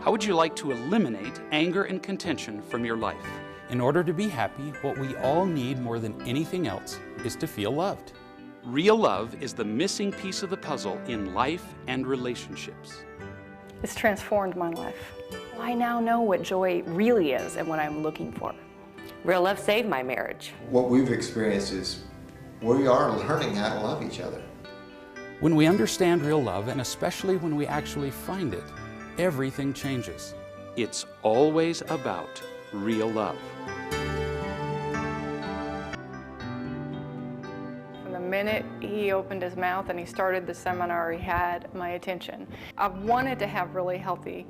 How would you like to eliminate anger and contention from your life? In order to be happy, what we all need more than anything else is to feel loved. Real love is the missing piece of the puzzle in life and relationships. It's transformed my life. I now know what joy really is and what I'm looking for. Real love saved my marriage. What we've experienced is we are learning how to love each other. When we understand real love, and especially when we actually find it, everything changes. It's always about real love. From the minute he opened his mouth and he started the seminar, he had my attention. I've wanted to have really healthy,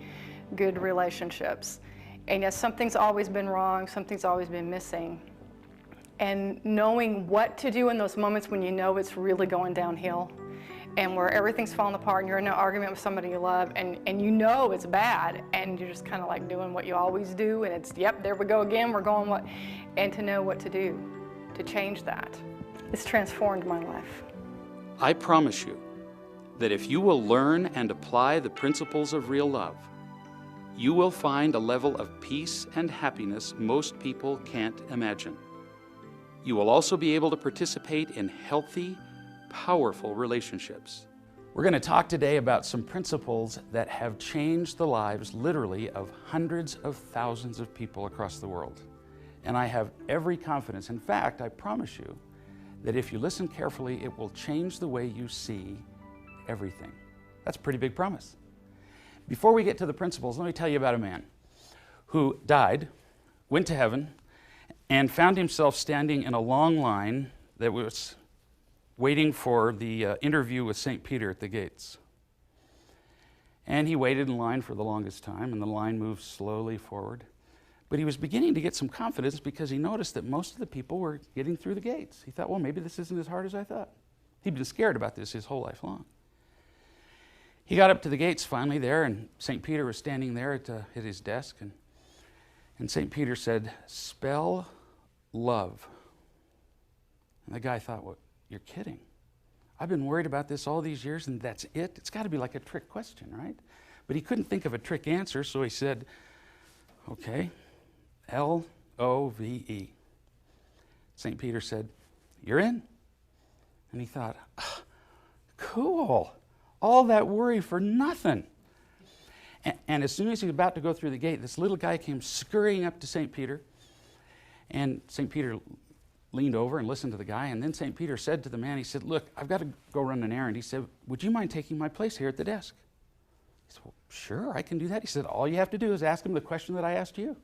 good relationships. And yes, something's always been wrong, something's always been missing. And knowing what to do in those moments when you know it's really going downhill and where everything's falling apart and you're in an argument with somebody you love and you know it's bad and you're just kind of like doing what you always do and it's, yep, there we go again, we're going what, and to know what to do to change that. It's transformed my life. I promise you that if you will learn and apply the principles of real love, you will find a level of peace and happiness most people can't imagine. You will also be able to participate in healthy, powerful relationships. We're going to talk today about some principles that have changed the lives, literally, of hundreds of thousands of people across the world. And I have every confidence, in fact, I promise you, that if you listen carefully, it will change the way you see everything. That's a pretty big promise. Before we get to the principles, let me tell you about a man who died, went to heaven, and found himself standing in a long line that was waiting for the interview with St. Peter at the gates. And he waited in line for the longest time, and the line moved slowly forward. But he was beginning to get some confidence because he noticed that most of the people were getting through the gates. He thought, well, maybe this isn't as hard as I thought. He'd been scared about this his whole life long. He got up to the gates finally there, and St. Peter was standing there at his desk, and St. Peter said, "Spell love." And the guy thought, well, you're kidding. I've been worried about this all these years, and that's it? It's got to be like a trick question, right? But he couldn't think of a trick answer, so he said, okay, L-O-V-E. St. Peter said, you're in. And he thought, cool. All that worry for nothing. And as soon as he was about to go through the gate, this little guy came scurrying up to St. Peter. And St. Peter leaned over and listened to the guy. And then St. Peter said to the man, he said, look, I've got to go run an errand. He said, would you mind taking my place here at the desk? He said, well, sure, I can do that. He said, all you have to do is ask him the question that I asked you.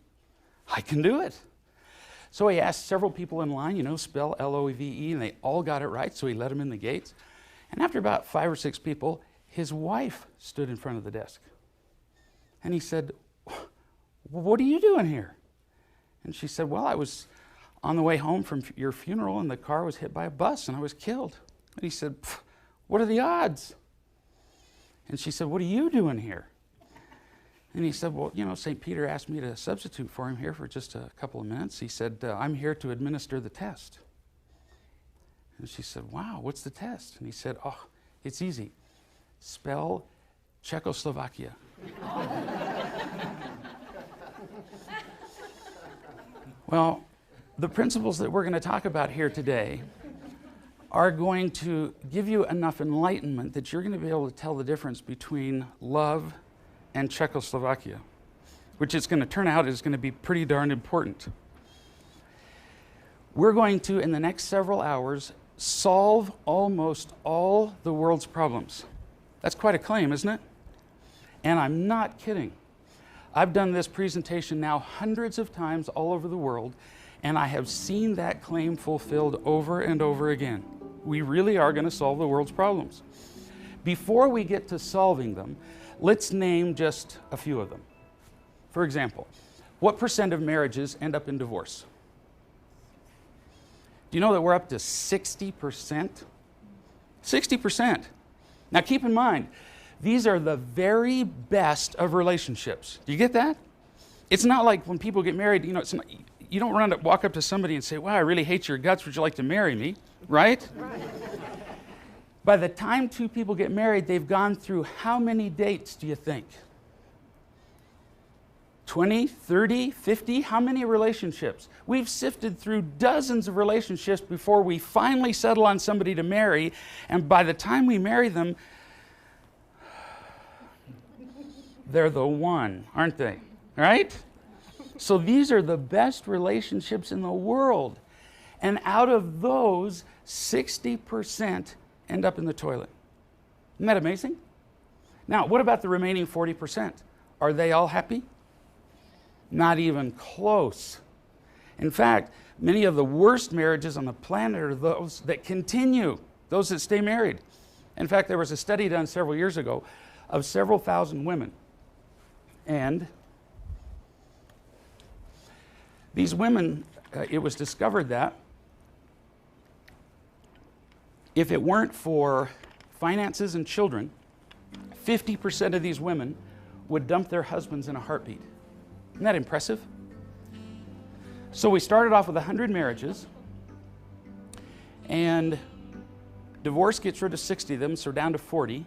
I can do it. So he asked several people in line, spell L-O-V-E, and they all got it right, so he let them in the gates. And after about 5 or 6 people, his wife stood in front of the desk. And he said, what are you doing here? And she said, well, I was on the way home from your funeral and the car was hit by a bus and I was killed. And he said, what are the odds? And she said, what are you doing here? And he said, well, St. Peter asked me to substitute for him here for just a couple of minutes. He said, I'm here to administer the test. And she said, wow, what's the test? And he said, oh, it's easy. Spell Czechoslovakia. Well, the principles that we're going to talk about here today are going to give you enough enlightenment that you're going to be able to tell the difference between love and Czechoslovakia, which is going to turn out is going to be pretty darn important. We're going to, in the next several hours, solve almost all the world's problems. That's quite a claim, isn't it? And I'm not kidding. I've done this presentation now hundreds of times all over the world, and I have seen that claim fulfilled over and over again. We really are going to solve the world's problems. Before we get to solving them, let's name just a few of them. For example, what % of marriages end up in divorce? Do you know that we're up to 60%? 60%. Now keep in mind, these are the very best of relationships. Do you get that? It's not like when people get married, it's not, you don't walk up to somebody and say, wow, I really hate your guts, would you like to marry me? Right? By the time 2 people get married, they've gone through how many dates do you think? 20, 30, 50, how many relationships? We've sifted through dozens of relationships before we finally settle on somebody to marry, and by the time we marry them, they're the one, aren't they? Right? So these are the best relationships in the world. And out of those, 60% end up in the toilet. Isn't that amazing? Now, what about the remaining 40%? Are they all happy? Not even close. In fact, many of the worst marriages on the planet are those that continue, those that stay married. In fact, there was a study done several years ago of several thousand women. And these women, it was discovered that if it weren't for finances and children, 50% of these women would dump their husbands in a heartbeat. Isn't that impressive? So we started off with 100 marriages, and divorce gets rid of 60 of them, so we're down to 40.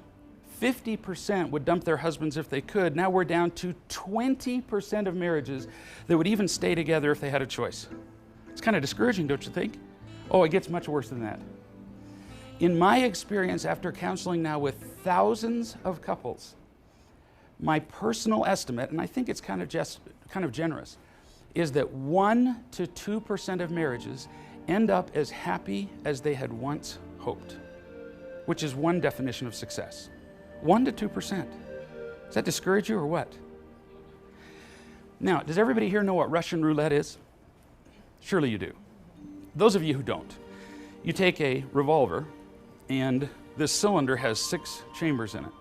50% would dump their husbands if they could. Now we're down to 20% of marriages that would even stay together if they had a choice. It's kind of discouraging, don't you think? Oh, it gets much worse than that. In my experience, after counseling now with thousands of couples, my personal estimate, and I think it's kind of generous, is that 1 to 2% of marriages end up as happy as they had once hoped, which is one definition of success. 1 to 2%. Does that discourage you or what? Now, does everybody here know what Russian roulette is? Surely you do. Those of you who don't, you take a revolver, and this cylinder has 6 chambers in it.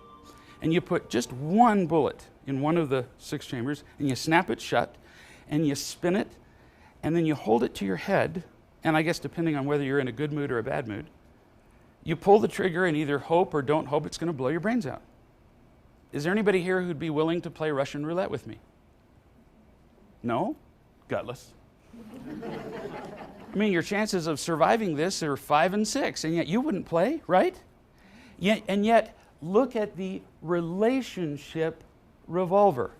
And you put just one bullet in one of the 6 chambers, and you snap it shut, and you spin it, and then you hold it to your head, and I guess depending on whether you're in a good mood or a bad mood, you pull the trigger and either hope or don't hope it's going to blow your brains out. Is there anybody here who'd be willing to play Russian roulette with me? No? Gutless. I mean, your chances of surviving this are 5 and 6, and yet you wouldn't play, right? And yet, look at the relationship revolver.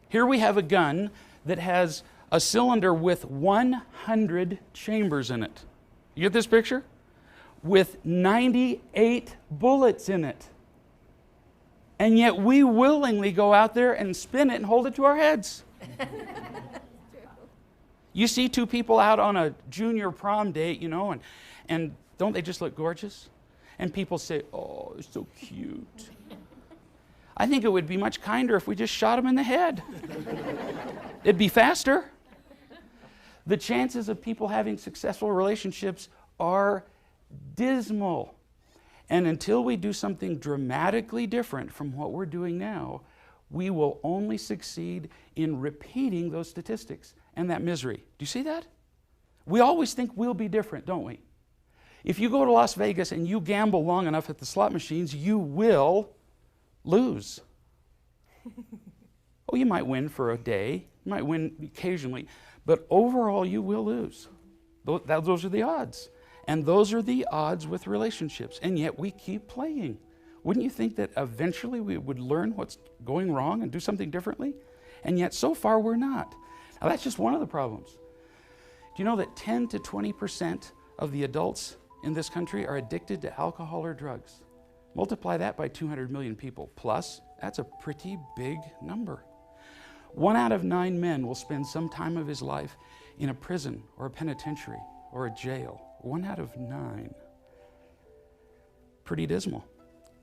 Here we have a gun that has a cylinder with 100 chambers in it. You get this picture? With 98 bullets in it. And yet we willingly go out there and spin it and hold it to our heads. You see 2 people out on a junior prom date, you know, and don't they just look gorgeous? And people say, oh, they're so cute. I think it would be much kinder if we just shot them in the head. It'd be faster. The chances of people having successful relationships are dismal. And until we do something dramatically different from what we're doing now, we will only succeed in repeating those statistics and that misery. Do you see that? We always think we'll be different, don't we? If you go to Las Vegas and you gamble long enough at the slot machines, you will lose. Oh, you might win for a day, you might win occasionally, but overall you will lose. Those are the odds. And those are the odds with relationships. And yet we keep playing. Wouldn't you think that eventually we would learn what's going wrong and do something differently? And yet so far we're not. Now that's just one of the problems. Do you know that 10 to 20% of the adults in this country are addicted to alcohol or drugs? Multiply that by 200 million people. Plus, that's a pretty big number. 1 out of 9 men will spend some time of his life in a prison or a penitentiary or a jail. 1 out of 9. Pretty dismal.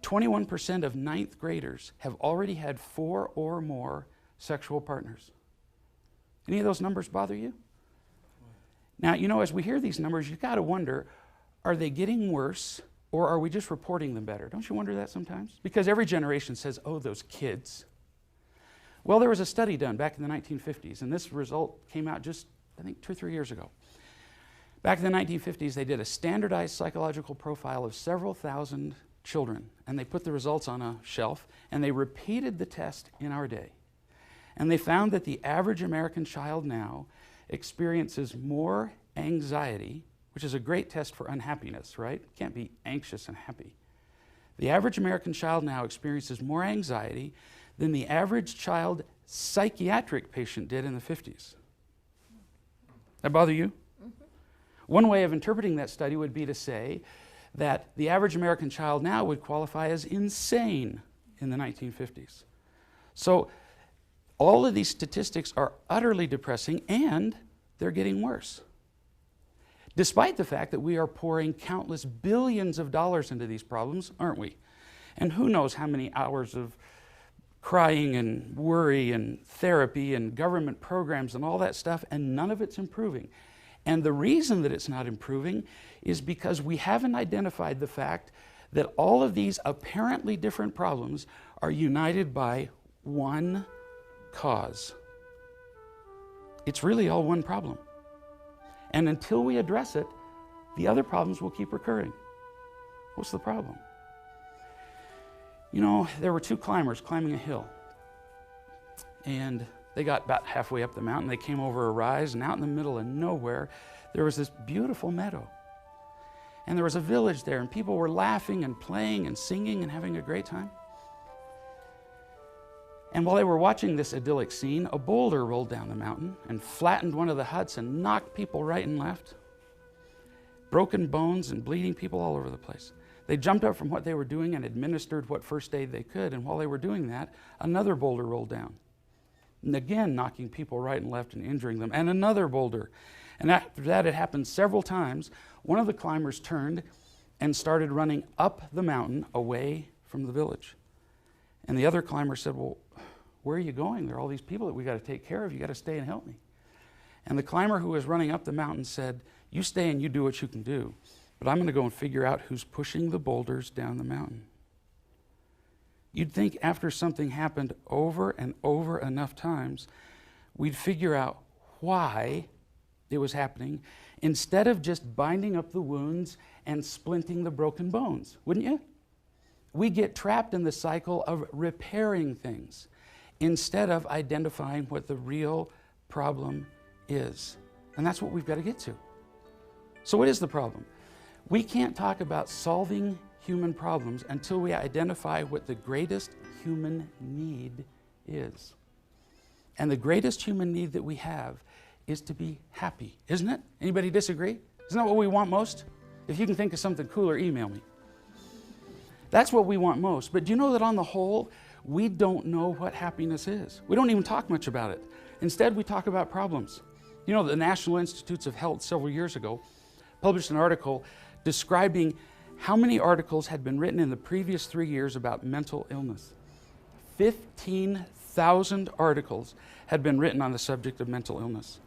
21% of 9th graders have already had 4 or more sexual partners. Any of those numbers bother you? Now, you know, as we hear these numbers, you've got to wonder, are they getting worse or are we just reporting them better? Don't you wonder that sometimes? Because every generation says, oh, those kids. Well, there was a study done back in the 1950s, and this result came out just, I think, 2 or 3 years ago. Back in the 1950s, they did a standardized psychological profile of several thousand children, and they put the results on a shelf, and they repeated the test in our day. And they found that the average American child now experiences more anxiety, which is a great test for unhappiness, right? You can't be anxious and happy. The average American child now experiences more anxiety than the average child psychiatric patient did in the 50s. That bother you? One way of interpreting that study would be to say that the average American child now would qualify as insane in the 1950s. So all of these statistics are utterly depressing, and they're getting worse, despite the fact that we are pouring countless billions of dollars into these problems, aren't we? And who knows how many hours of crying and worry and therapy and government programs and all that stuff, and none of it's improving. And the reason that it's not improving is because we haven't identified the fact that all of these apparently different problems are united by one cause. It's really all one problem. And until we address it, the other problems will keep recurring. What's the problem? You know, there were two climbers climbing a hill. And they got about halfway up the mountain. They came over a rise, and out in the middle of nowhere, there was this beautiful meadow. And there was a village there, and people were laughing and playing and singing and having a great time. And while they were watching this idyllic scene, a boulder rolled down the mountain and flattened one of the huts and knocked people right and left. Broken bones and bleeding people all over the place. They jumped up from what they were doing and administered what first aid they could, and while they were doing that, another boulder rolled down. And again, knocking people right and left and injuring them, and another boulder. And after that, it happened several times. One of the climbers turned and started running up the mountain away from the village. And the other climber said, "Well, where are you going? There are all these people that we got to take care of. You got to stay and help me." And the climber who was running up the mountain said, "You stay and you do what you can do, but I'm going to go and figure out who's pushing the boulders down the mountain." You'd think after something happened over and over enough times, we'd figure out why it was happening instead of just binding up the wounds and splinting the broken bones, wouldn't you? We get trapped in the cycle of repairing things instead of identifying what the real problem is. And that's what we've got to get to. So what is the problem? We can't talk about solving human problems until we identify what the greatest human need is. And the greatest human need that we have is to be happy, isn't it? Anybody disagree? Isn't that what we want most? If you can think of something cooler, email me. That's what we want most. But do you know that on the whole, we don't know what happiness is? We don't even talk much about it. Instead, we talk about problems. You know, the National Institutes of Health several years ago published an article describing how many articles had been written in the previous 3 years about mental illness. 15,000 articles had been written on the subject of mental illness.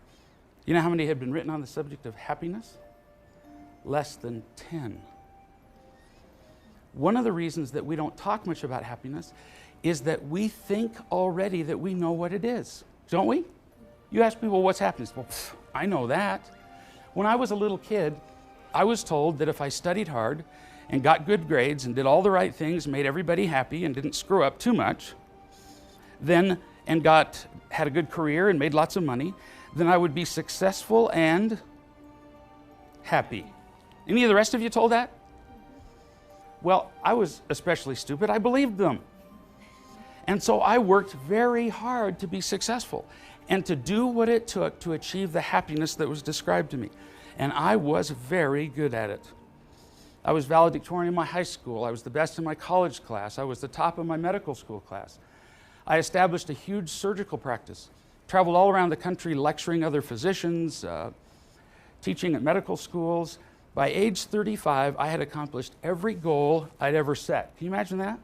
You know how many had been written on the subject of happiness? Less than 10. One of the reasons that we don't talk much about happiness is that we think already that we know what it is, don't we? You ask people, what's happiness? Well, I know that. When I was a little kid, I was told that if I studied hard and got good grades and did all the right things, made everybody happy and didn't screw up too much, then had a good career and made lots of money, then I would be successful and happy. Any of the rest of you told that? Well, I was especially stupid. I believed them. And so I worked very hard to be successful and to do what it took to achieve the happiness that was described to me. And I was very good at it. I was valedictorian in my high school. I was the best in my college class. I was the top of my medical school class. I established a huge surgical practice, traveled all around the country lecturing other physicians, teaching at medical schools. By age 35, I had accomplished every goal I'd ever set. Can you imagine that?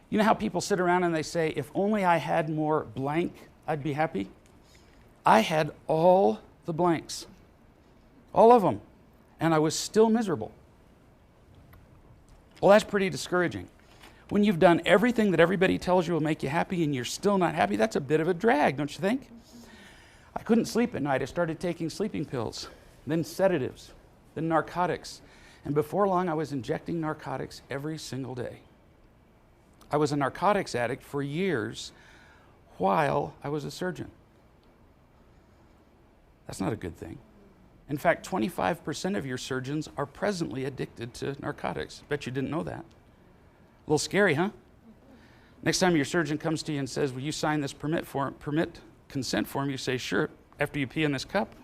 You know how people sit around and they say, if only I had more blank, I'd be happy? I had all the blanks, all of them, and I was still miserable. Well, that's pretty discouraging. When you've done everything that everybody tells you will make you happy and you're still not happy, that's a bit of a drag, don't you think? I couldn't sleep at night. I started taking sleeping pills, then sedatives, then narcotics. And before long, I was injecting narcotics every single day. I was a narcotics addict for years while I was a surgeon. That's not a good thing. In fact, 25% of your surgeons are presently addicted to narcotics. Bet you didn't know that. A little scary, huh? Next time your surgeon comes to you and says, will you sign this permit consent form, you say, sure, after you pee in this cup.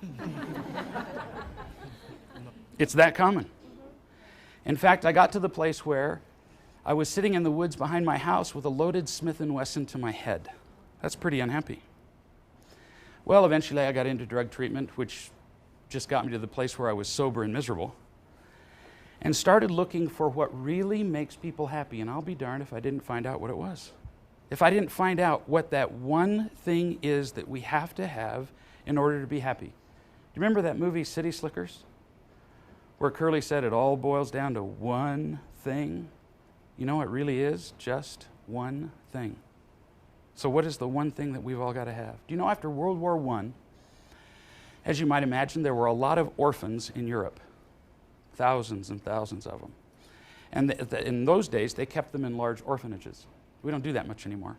It's that common. In fact, I got to the place where I was sitting in the woods behind my house with a loaded Smith & Wesson to my head. That's pretty unhappy. Well, eventually I got into drug treatment, which just got me to the place where I was sober and miserable, and started looking for what really makes people happy. And I'll be darned if I didn't find out what it was. If I didn't find out what that one thing is that we have to have in order to be happy. Do you remember that movie City Slickers? Where Curly said it all boils down to one thing. You know, it really is just one thing. So what is the one thing that we've all got to have? Do you know after World War I, as you might imagine, there were a lot of orphans in Europe. Thousands and thousands of them. And in those days, they kept them in large orphanages. We don't do that much anymore.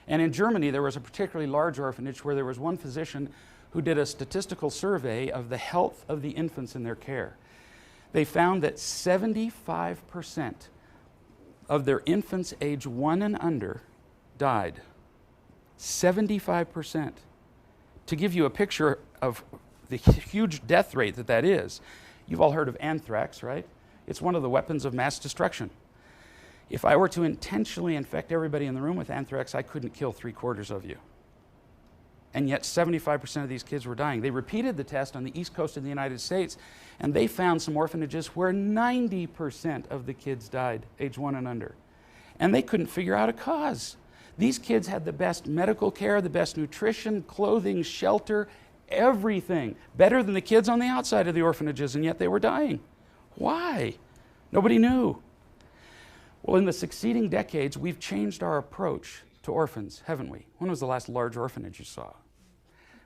And in Germany, there was a particularly large orphanage where there was one physician who did a statistical survey of the health of the infants in their care. They found that 75% of their infants age 1 and under died. 75%. To give you a picture of the huge death rate that is, you've all heard of anthrax, right? It's one of the weapons of mass destruction. If I were to intentionally infect everybody in the room with anthrax, I couldn't kill 3/4 of you. And yet 75% of these kids were dying. They repeated the test on the East Coast of the United States, and they found some orphanages where 90% of the kids died, age 1 and under. And they couldn't figure out a cause. These kids had the best medical care, the best nutrition, clothing, shelter, everything. Better than the kids on the outside of the orphanages, and yet they were dying. Why? Nobody knew. Well, in the succeeding decades, we've changed our approach to orphans, haven't we? When was the last large orphanage you saw?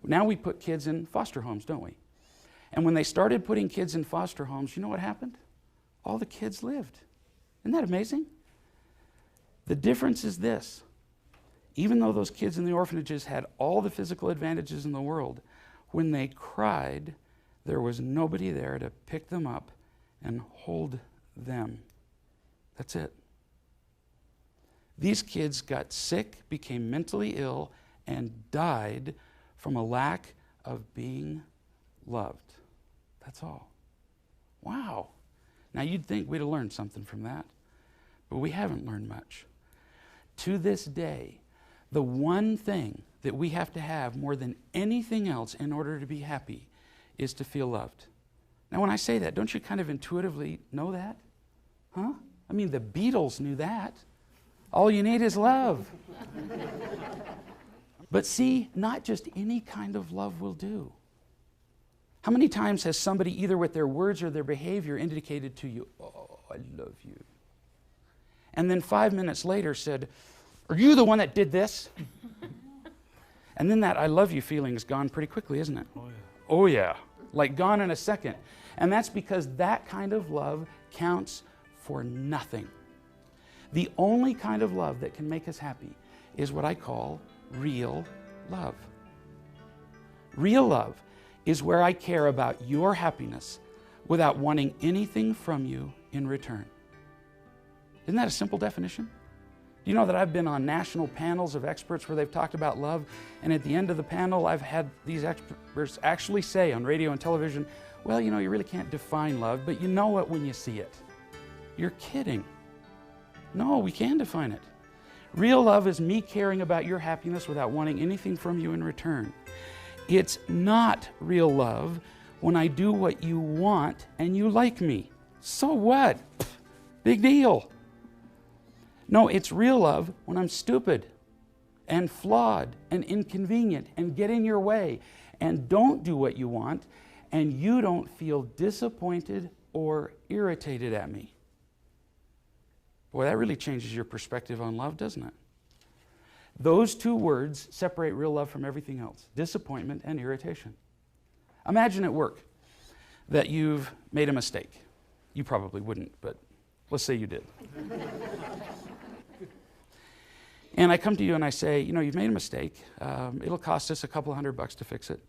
Now we put kids in foster homes, don't we? And when they started putting kids in foster homes, you know what happened? All the kids lived. Isn't that amazing? The difference is this. Even though those kids in the orphanages had all the physical advantages in the world, when they cried, there was nobody there to pick them up and hold them. That's it. These kids got sick, became mentally ill, and died from a lack of being loved. That's all. Wow. Now you'd think we'd have learned something from that, but we haven't learned much. To this day, the one thing that we have to have more than anything else in order to be happy is to feel loved. Now when I say that, don't you kind of intuitively know that? Huh? I mean, the Beatles knew that. All you need is love. But see, not just any kind of love will do. How many times has somebody, either with their words or their behavior, indicated to you, oh, I love you, and then 5 minutes later said, are you the one that did this? And then that I love you feeling is gone pretty quickly, isn't it? Oh yeah. Oh yeah. Like gone in a second. And that's because that kind of love counts for nothing. The only kind of love that can make us happy is what I call real love. Real love is where I care about your happiness without wanting anything from you in return. Isn't that a simple definition? Do you know that I've been on national panels of experts where they've talked about love, and at the end of the panel I've had these experts actually say on radio and television, well, you know, you really can't define love, but you know it when you see it. You're kidding. No, we can define it. Real love is me caring about your happiness without wanting anything from you in return. It's not real love when I do what you want and you like me. So what? Big deal. No, it's real love when I'm stupid and flawed and inconvenient and get in your way and don't do what you want and you don't feel disappointed or irritated at me. Boy, that really changes your perspective on love, doesn't it? Those two words separate real love from everything else, disappointment and irritation. Imagine at work that you've made a mistake. You probably wouldn't, but let's say you did. And I come to you and I say, you know, you've made a mistake. It'll cost us a couple $100 to fix it.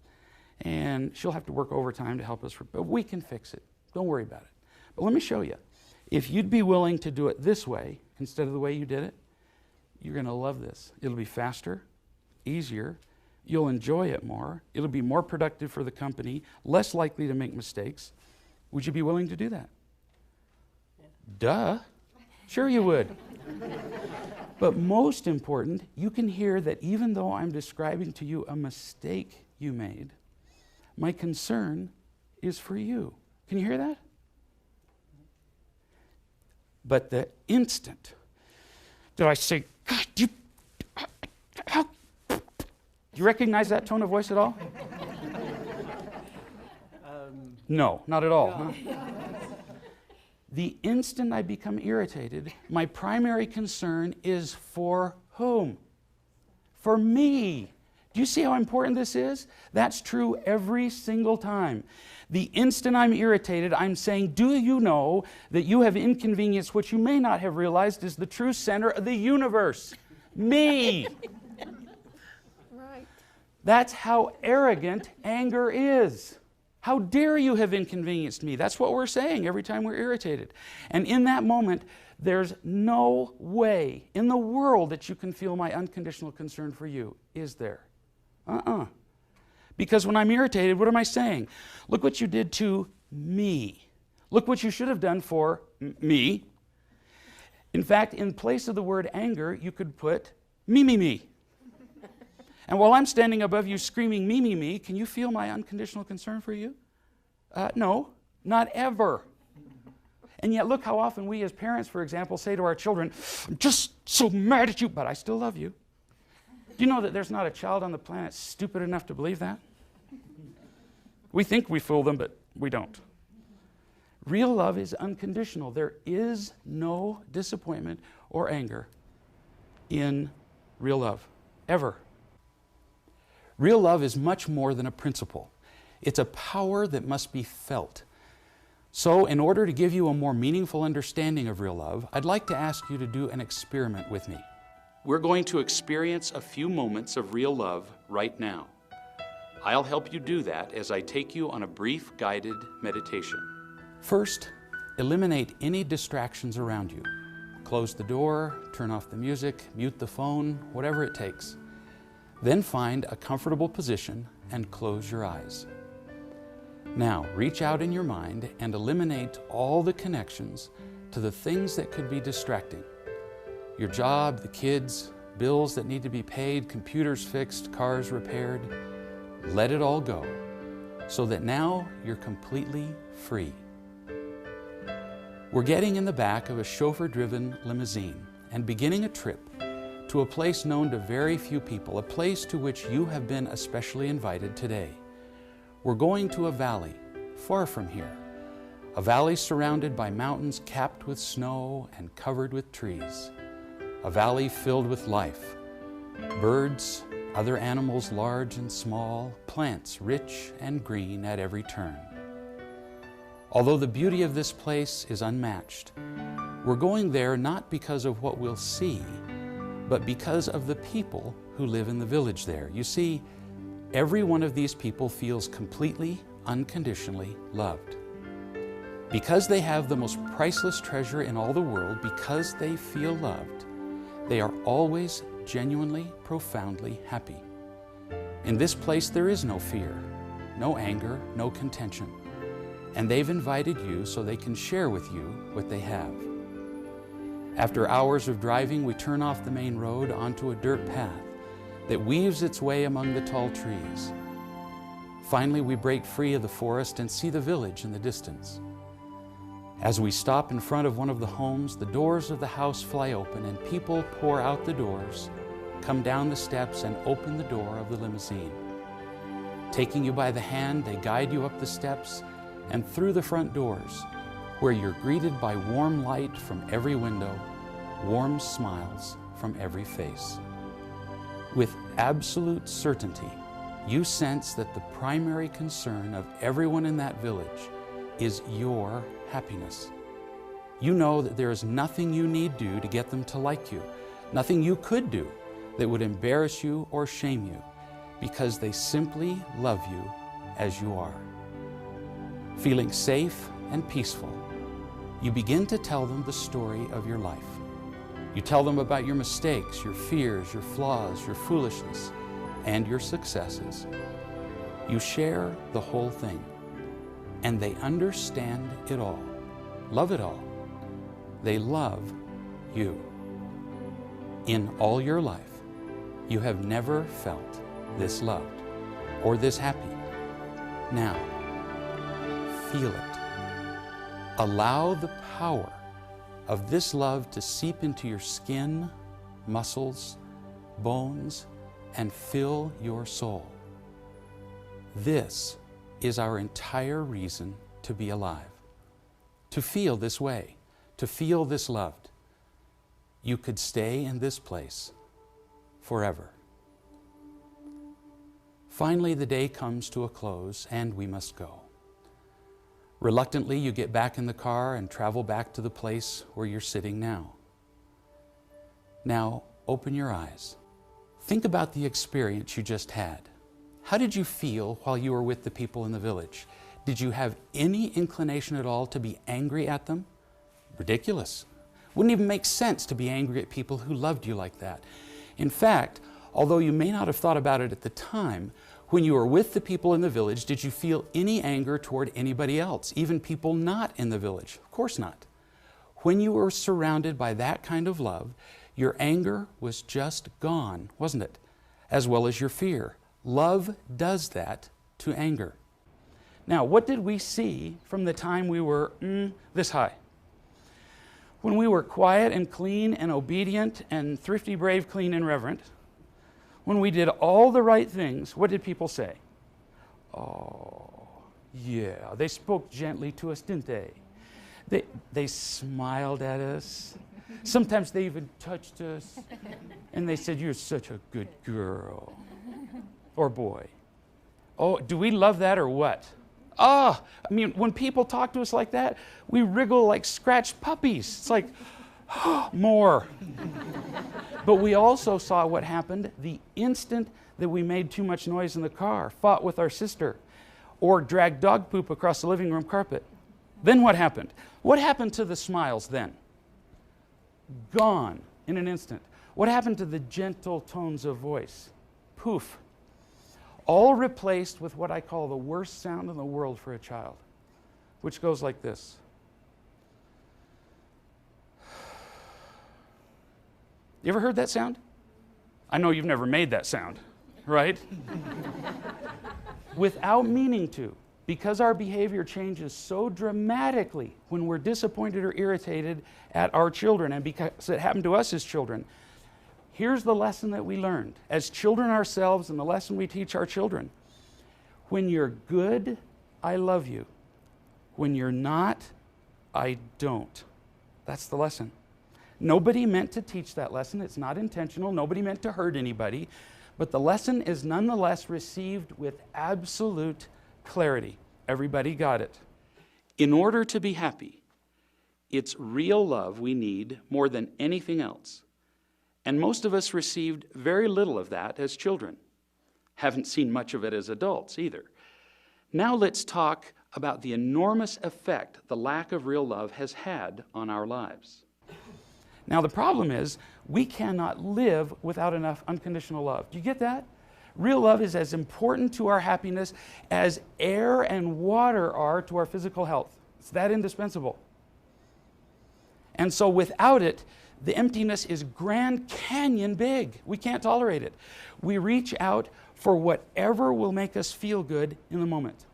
And she'll have to work overtime to help us, but we can fix it. Don't worry about it. But let me show you. If you'd be willing to do it this way instead of the way you did it, you're going to love this. It'll be faster, easier, you'll enjoy it more, it'll be more productive for the company, less likely to make mistakes. Would you be willing to do that? Yeah. Duh. Sure you would. But most important, you can hear that even though I'm describing to you a mistake you made, my concern is for you. Can you hear that? But the instant that I say, God, you recognize that tone of voice at all? No, not at all. No. Huh? The instant I become irritated, my primary concern is for whom? For me. Do you see how important this is? That's true every single time. The instant I'm irritated, I'm saying, do you know that you have inconvenienced what you may not have realized is the true center of the universe? Me. Right. That's how arrogant anger is. How dare you have inconvenienced me? That's what we're saying every time we're irritated. And in that moment, there's no way in the world that you can feel my unconditional concern for you, is there? Because when I'm irritated, what am I saying? Look what you did to me. Look what you should have done for me. In fact, in place of the word anger, you could put me. And while I'm standing above you screaming me, can you feel my unconditional concern for you? No, not ever. And yet look how often we as parents, for example, say to our children, I'm just so mad at you, but I still love you. Do you know that there's not a child on the planet stupid enough to believe that? We think we fool them, but we don't. Real love is unconditional. There is no disappointment or anger in real love, ever. Real love is much more than a principle. It's a power that must be felt. So, in order to give you a more meaningful understanding of real love, I'd like to ask you to do an experiment with me. We're going to experience a few moments of real love right now. I'll help you do that as I take you on a brief guided meditation. First, eliminate any distractions around you. Close the door, turn off the music, mute the phone, whatever it takes. Then find a comfortable position and close your eyes. Now, reach out in your mind and eliminate all the connections to the things that could be distracting. Your job, the kids, bills that need to be paid, computers fixed, cars repaired. Let it all go so that now you're completely free. We're getting in the back of a chauffeur-driven limousine and beginning a trip to a place known to very few people, a place to which you have been especially invited today. We're going to a valley far from here, a valley surrounded by mountains capped with snow and covered with trees, a valley filled with life, birds, other animals large and small, plants rich and green at every turn. Although the beauty of this place is unmatched, we're going there not because of what we'll see, but because of the people who live in the village there. You see, every one of these people feels completely, unconditionally loved. Because they have the most priceless treasure in all the world, because they feel loved, they are always genuinely, profoundly happy. In this place there is no fear, no anger, no contention. And they've invited you so they can share with you what they have. After hours of driving, we turn off the main road onto a dirt path that weaves its way among the tall trees. Finally, we break free of the forest and see the village in the distance. As we stop in front of one of the homes, the doors of the house fly open and people pour out the doors, come down the steps and open the door of the limousine. Taking you by the hand, they guide you up the steps and through the front doors, where you're greeted by warm light from every window, warm smiles from every face. With absolute certainty, you sense that the primary concern of everyone in that village is your happiness. You know that there is nothing you need do to get them to like you, nothing you could do that would embarrass you or shame you, because they simply love you as you are. Feeling safe and peaceful, you begin to tell them the story of your life. You tell them about your mistakes, your fears, your flaws, your foolishness, and your successes. You share the whole thing, and they understand it all, love it all. They love you. In all your life, you have never felt this loved or this happy. Now, feel it. Allow the power of this love to seep into your skin, muscles, bones, and fill your soul. This is our entire reason to be alive, to feel this way, to feel this loved. You could stay in this place forever. Finally, the day comes to a close and we must go. Reluctantly, you get back in the car and travel back to the place where you're sitting now. Now, open your eyes. Think about the experience you just had. How did you feel while you were with the people in the village? Did you have any inclination at all to be angry at them? Ridiculous. Wouldn't even make sense to be angry at people who loved you like that. In fact, although you may not have thought about it at the time, when you were with the people in the village, did you feel any anger toward anybody else, even people not in the village? Of course not. When you were surrounded by that kind of love, your anger was just gone, wasn't it? As well as your fear. Love does that to anger. Now, what did we see from the time we were this high? When we were quiet and clean and obedient and thrifty, brave, clean, and reverent, when we did all the right things, what did people say? Oh, yeah, they spoke gently to us, didn't they? They smiled at us. Sometimes they even touched us. And they said, you're such a good girl. Or boy. Oh, do we love that or what? I mean, when people talk to us like that, we wriggle like scratched puppies. It's like, more. But we also saw what happened the instant that we made too much noise in the car, fought with our sister, or dragged dog poop across the living room carpet. Then what happened? What happened to the smiles then? Gone in an instant. What happened to the gentle tones of voice? Poof. All replaced with what I call the worst sound in the world for a child, which goes like this. You ever heard that sound? I know you've never made that sound, right? Without meaning to, because our behavior changes so dramatically when we're disappointed or irritated at our children, and because it happened to us as children. Here's the lesson that we learned as children ourselves and the lesson we teach our children. When you're good, I love you. When you're not, I don't. That's the lesson. Nobody meant to teach that lesson. It's not intentional. Nobody meant to hurt anybody. But the lesson is nonetheless received with absolute clarity. Everybody got it. In order to be happy, it's real love we need more than anything else. And most of us received very little of that as children. Haven't seen much of it as adults either. Now let's talk about the enormous effect the lack of real love has had on our lives. Now the problem is, we cannot live without enough unconditional love. Do you get that? Real love is as important to our happiness as air and water are to our physical health. It's that indispensable. And so without it, the emptiness is Grand Canyon big. We can't tolerate it. We reach out for whatever will make us feel good in the moment.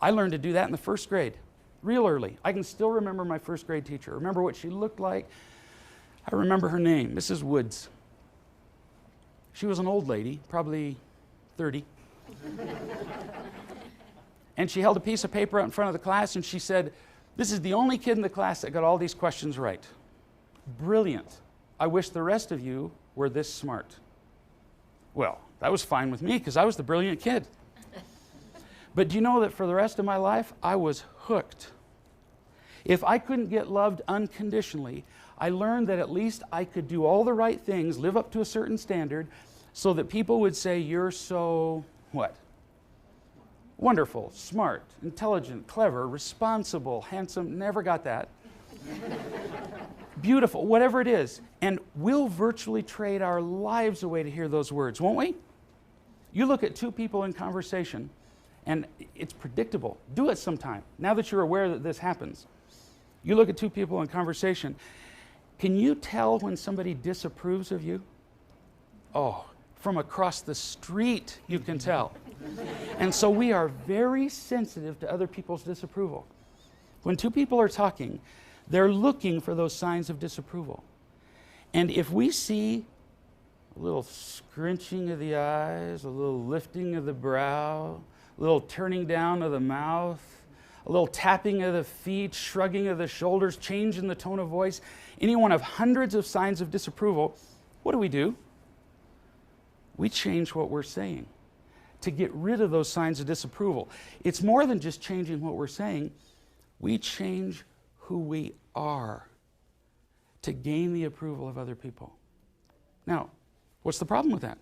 I learned to do that in the first grade, real early. I can still remember my first grade teacher. I remember what she looked like. I remember her name, Mrs. Woods. She was an old lady, probably 30. And she held a piece of paper out in front of the class and she said, "This is the only kid in the class that got all these questions right. Brilliant. I wish the rest of you were this smart." Well, that was fine with me because I was the brilliant kid. But do you know that for the rest of my life, I was hooked. If I couldn't get loved unconditionally, I learned that at least I could do all the right things, live up to a certain standard, so that people would say, "You're so," what? Wonderful, smart, intelligent, clever, responsible, handsome. Never got that. beautiful, whatever it is. And we'll virtually trade our lives away to hear those words, won't we? You look at two people in conversation, and it's predictable. Do it sometime, now that you're aware that this happens. You look at two people in conversation. Can you tell when somebody disapproves of you? Oh, from across the street you can tell. And so we are very sensitive to other people's disapproval. When two people are talking, they're looking for those signs of disapproval. And if we see a little scrunching of the eyes, a little lifting of the brow, a little turning down of the mouth, a little tapping of the feet, shrugging of the shoulders, change in the tone of voice, any one of hundreds of signs of disapproval, what do? We change what we're saying to get rid of those signs of disapproval. It's more than just changing what we're saying. We change who we are to gain the approval of other people. Now, what's the problem with that?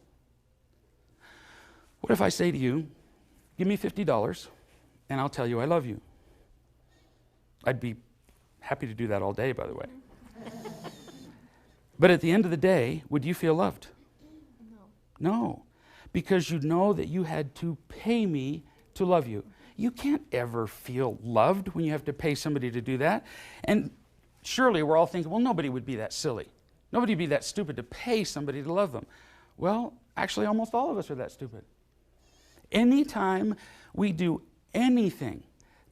What if I say to you, give me $50 and I'll tell you I love you? I'd be happy to do that all day, by the way. But at the end of the day, would you feel loved? No, because you know that you had to pay me to love you. You can't ever feel loved when you have to pay somebody to do that. And surely we're all thinking, well, nobody would be that silly. Nobody would be that stupid to pay somebody to love them. Well, actually, almost all of us are that stupid. Anytime we do anything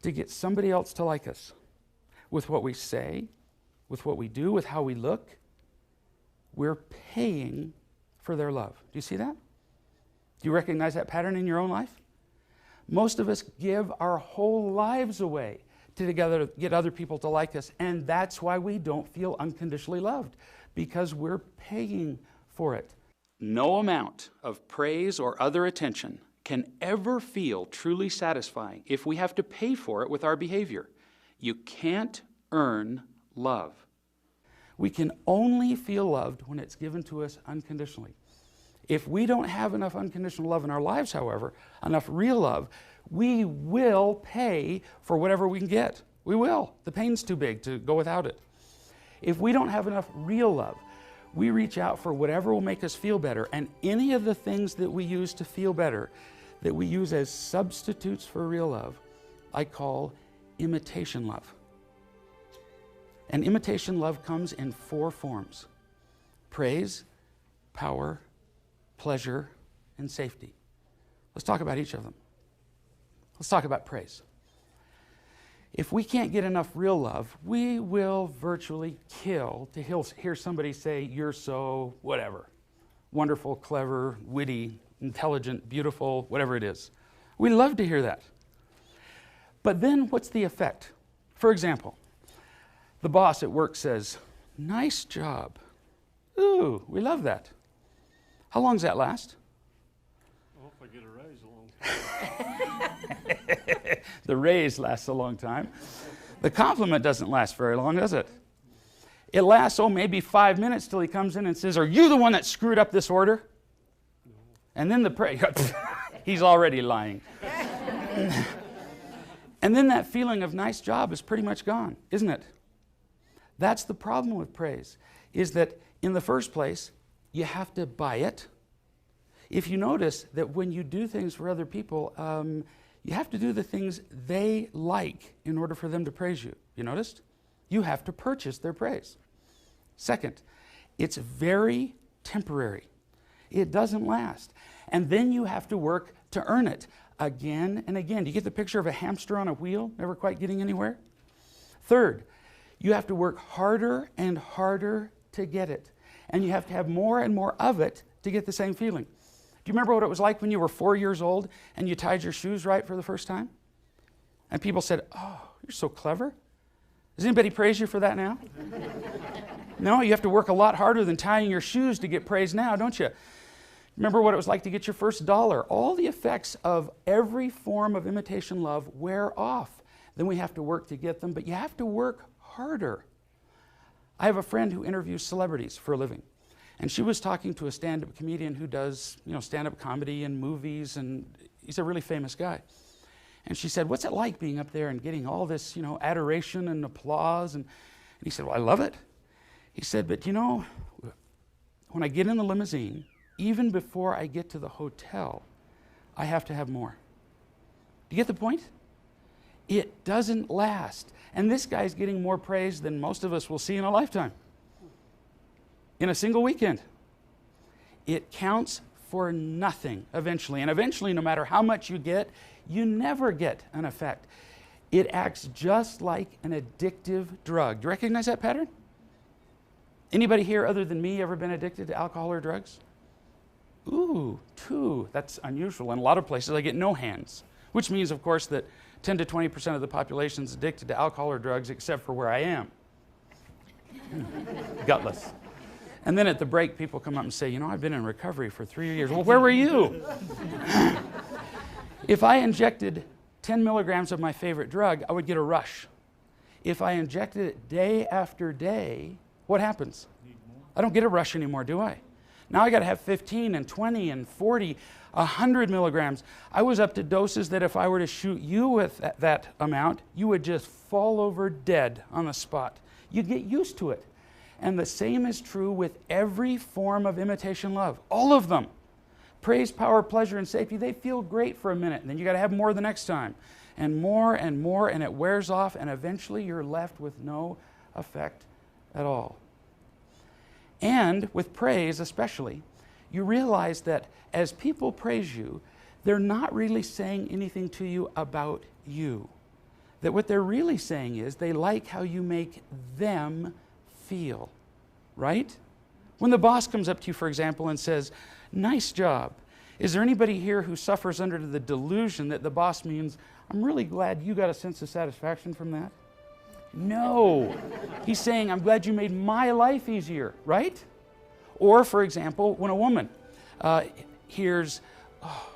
to get somebody else to like us, with what we say, with what we do, with how we look, we're paying for their love. Do you see that? Do you recognize that pattern in your own life? Most of us give our whole lives away to get other people to like us, and that's why we don't feel unconditionally loved, because we're paying for it. No amount of praise or other attention can ever feel truly satisfying if we have to pay for it with our behavior. You can't earn love. We can only feel loved when it's given to us unconditionally. If we don't have enough unconditional love in our lives, however, enough real love, we will pay for whatever we can get. We will. The pain's too big to go without it. If we don't have enough real love, we reach out for whatever will make us feel better. And any of the things that we use to feel better, that we use as substitutes for real love, I call imitation love. And imitation love comes in 4 forms: praise, power, pleasure, and safety. Let's talk about each of them. Let's talk about praise. If we can't get enough real love, we will virtually kill to hear somebody say, "You're so whatever, wonderful, clever, witty, intelligent, beautiful," whatever it is. We love to hear that. But then what's the effect? For example, the boss at work says, "Nice job." Ooh, we love that. How long does that last? Well, if I get a raise a long time. The raise lasts a long time. The compliment doesn't last very long, does it? It lasts, maybe 5 minutes till he comes in and says, "Are you the one that screwed up this order?" No. And then the praise, he's already lying. And then that feeling of nice job is pretty much gone, isn't it? That's the problem with praise, is that in the first place, you have to buy it. If you notice that when you do things for other people, you have to do the things they like in order for them to praise you. You noticed? You have to purchase their praise. Second, it's very temporary. It doesn't last. And then you have to work to earn it again and again. Do you get the picture of a hamster on a wheel, never quite getting anywhere? Third, you have to work harder and harder to get it. And you have to have more and more of it to get the same feeling. Do you remember what it was like when you were 4 years old and you tied your shoes right for the first time? And people said, "Oh, you're so clever." Does anybody praise you for that now? No, you have to work a lot harder than tying your shoes to get praise now, don't you? Remember what it was like to get your first dollar. All the effects of every form of imitation love wear off. Then we have to work to get them, but you have to work harder. I have a friend who interviews celebrities for a living. And she was talking to a stand-up comedian who does, stand-up comedy and movies, and he's a really famous guy. And she said, "What's it like being up there and getting all this, adoration and applause?" And he said, "Well, I love it." He said, but you know, when I get in the limousine, even before I get to the hotel, I have to have more. Do you get the point? It doesn't last. And this guy's getting more praise than most of us will see in a lifetime. In a single weekend. It counts for nothing eventually. And eventually, no matter how much you get, you never get an effect. It acts just like an addictive drug. Do you recognize that pattern? Anybody here other than me ever been addicted to alcohol or drugs? Ooh, 2. That's unusual. In a lot of places, I get no hands. Which means, of course, that 10 to 20% of the population is addicted to alcohol or drugs, except for where I am. Gutless. And then at the break, people come up and say, you know, I've been in recovery for 3 years. Well, where were you? If I injected 10 milligrams of my favorite drug, I would get a rush. If I injected it day after day, what happens? I don't get a rush anymore, do I? Now I got to have 15 and 20 and 40, 100 milligrams. I was up to doses that if I were to shoot you with that amount, you would just fall over dead on the spot. You get used to it. And the same is true with every form of imitation love. All of them. Praise, power, pleasure, and safety, they feel great for a minute. And then you got to have more the next time. And more, and it wears off, and eventually you're left with no effect at all. And with praise especially, you realize that as people praise you, they're not really saying anything to you about you. That what they're really saying is they like how you make them feel, right? When the boss comes up to you, for example, and says, nice job. Is there anybody here who suffers under the delusion that the boss means, I'm really glad you got a sense of satisfaction from that? No. He's saying, I'm glad you made my life easier, right? Or, for example, when a woman hears, oh,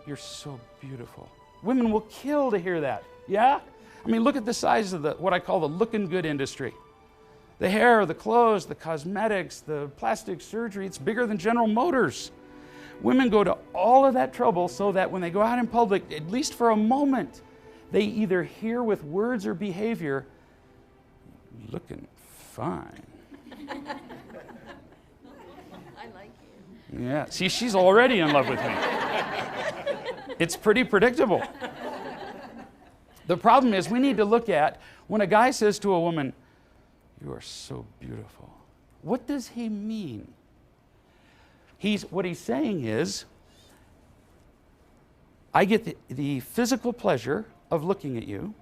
you're so beautiful. Women will kill to hear that, yeah? I mean, look at the size of what I call the looking good industry. The hair, the clothes, the cosmetics, the plastic surgery, it's bigger than General Motors. Women go to all of that trouble so that when they go out in public, at least for a moment, they either hear with words or behavior, looking fine. I like you. Yeah, see, she's already in love with me. It's pretty predictable. The problem is we need to look at when a guy says to a woman, you are so beautiful. What does he mean? What he's saying is, I get the physical pleasure of looking at you.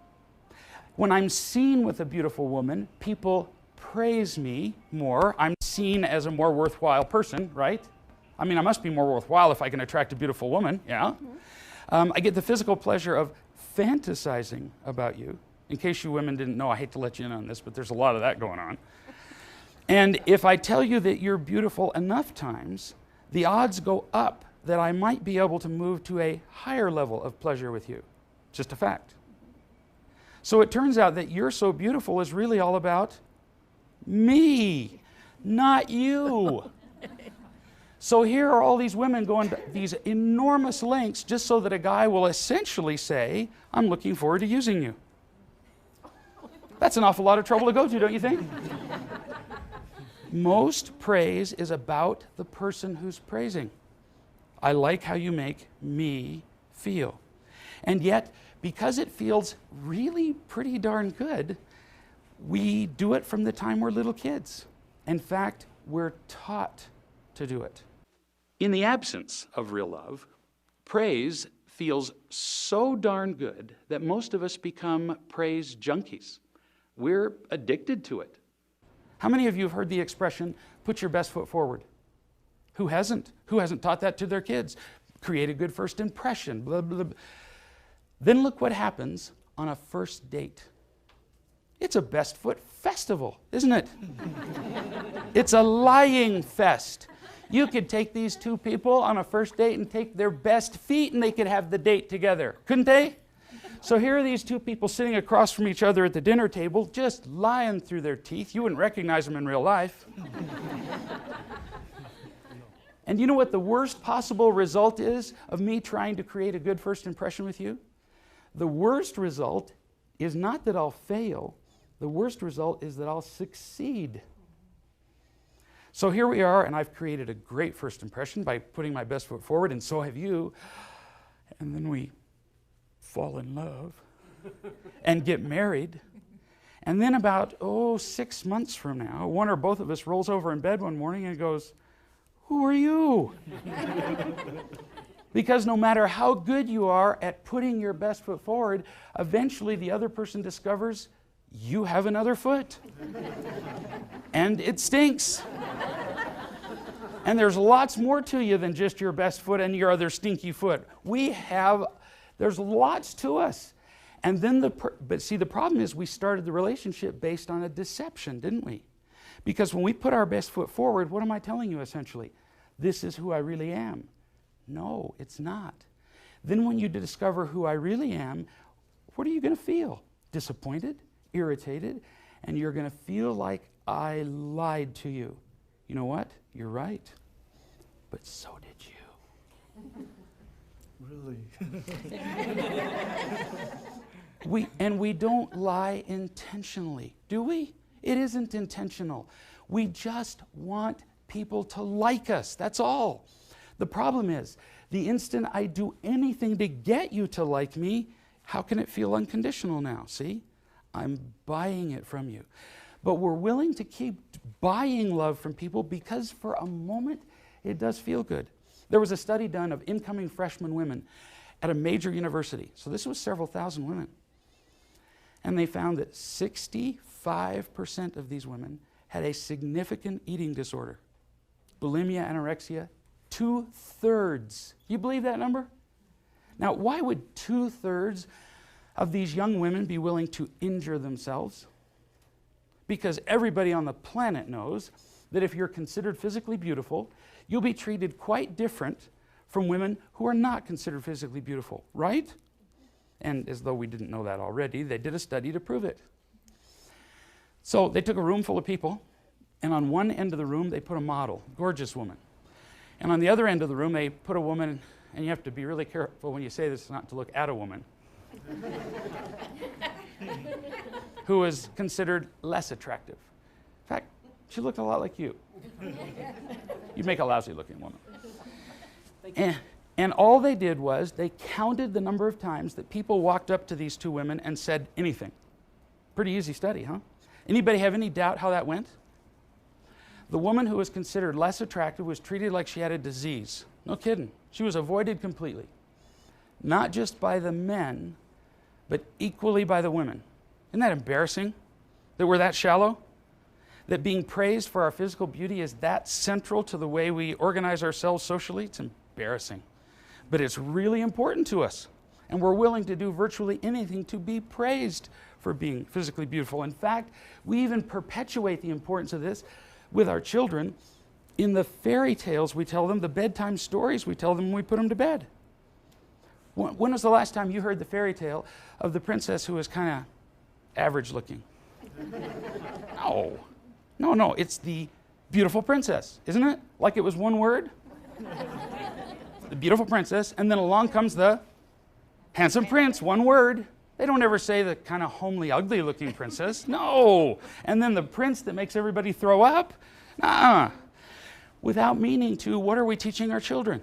When I'm seen with a beautiful woman, people praise me more. I'm seen as a more worthwhile person, right? I mean, I must be more worthwhile if I can attract a beautiful woman, yeah? Mm-hmm. I get the physical pleasure of fantasizing about you. In case you women didn't know, I hate to let you in on this, but there's a lot of that going on. And if I tell you that you're beautiful enough times, the odds go up that I might be able to move to a higher level of pleasure with you. Just a fact. So it turns out that you're so beautiful is really all about me, not you. So here are all these women going to these enormous lengths just so that a guy will essentially say, I'm looking forward to using you. That's an awful lot of trouble to go to, don't you think? Most praise is about the person who's praising. I like how you make me feel. And yet, because it feels really pretty darn good, we do it from the time we're little kids. In fact, we're taught to do it. In the absence of real love, praise feels so darn good that most of us become praise junkies. We're addicted to it. How many of you have heard the expression, put your best foot forward? Who hasn't? Who hasn't taught that to their kids? Create a good first impression, blah, blah, blah. Then look what happens on a first date. It's a best foot festival, isn't it? It's a lying fest. You could take these two people on a first date and take their best feet and they could have the date together, couldn't they? So here are these two people sitting across from each other at the dinner table, just lying through their teeth. You wouldn't recognize them in real life. And you know what the worst possible result is of me trying to create a good first impression with you? The worst result is not that I'll fail. The worst result is that I'll succeed. So here we are, and I've created a great first impression by putting my best foot forward, and so have you. And then we fall in love and get married. And then about, 6 months from now, one or both of us rolls over in bed one morning and goes, "Who are you?" Because no matter how good you are at putting your best foot forward, eventually the other person discovers you have another foot. And it stinks. And there's lots more to you than just your best foot and your other stinky foot. There's lots to us. And then but see, the problem is we started the relationship based on a deception, didn't we? Because when we put our best foot forward, what am I telling you essentially? This is who I really am. No, it's not. Then when you discover who I really am, what are you going to feel? Disappointed, irritated, and you're going to feel like I lied to you. You know what? You're right. But so did you. Really? We don't lie intentionally, do we? It isn't intentional. We just want people to like us. That's all. The problem is, the instant I do anything to get you to like me, how can it feel unconditional now? See? I'm buying it from you. But we're willing to keep buying love from people because for a moment it does feel good. There was a study done of incoming freshman women at a major university. So this was several thousand women. And they found that 65% of these women had a significant eating disorder. Bulimia, anorexia, 2/3. Do you believe that number? Now, why would 2/3 of these young women be willing to injure themselves? Because everybody on the planet knows that if you're considered physically beautiful, you'll be treated quite different from women who are not considered physically beautiful, right? And as though we didn't know that already, they did a study to prove it. So they took a room full of people, and on one end of the room, they put a model, gorgeous woman. And on the other end of the room, they put a woman, and you have to be really careful when you say this not to look at a woman, who was considered less attractive. In fact, she looked a lot like you. You'd make a lousy looking woman. And all they did was they counted the number of times that people walked up to these two women and said anything. Pretty easy study, huh? Anybody have any doubt how that went? The woman who was considered less attractive was treated like she had a disease. No kidding. She was avoided completely. Not just by the men, but equally by the women. Isn't that embarrassing? That we're that shallow? That being praised for our physical beauty is that central to the way we organize ourselves socially? It's embarrassing. But it's really important to us. And we're willing to do virtually anything to be praised for being physically beautiful. In fact, we even perpetuate the importance of this with our children in the fairy tales we tell them, the bedtime stories we tell them when we put them to bed. When was the last time you heard the fairy tale of the princess who was kind of average looking? No, it's the beautiful princess, isn't it? Like it was one word? The beautiful princess, and then along comes the handsome prince, one word. They don't ever say the kind of homely, ugly looking princess. No. And then the prince that makes everybody throw up. Without meaning to, what are we teaching our children?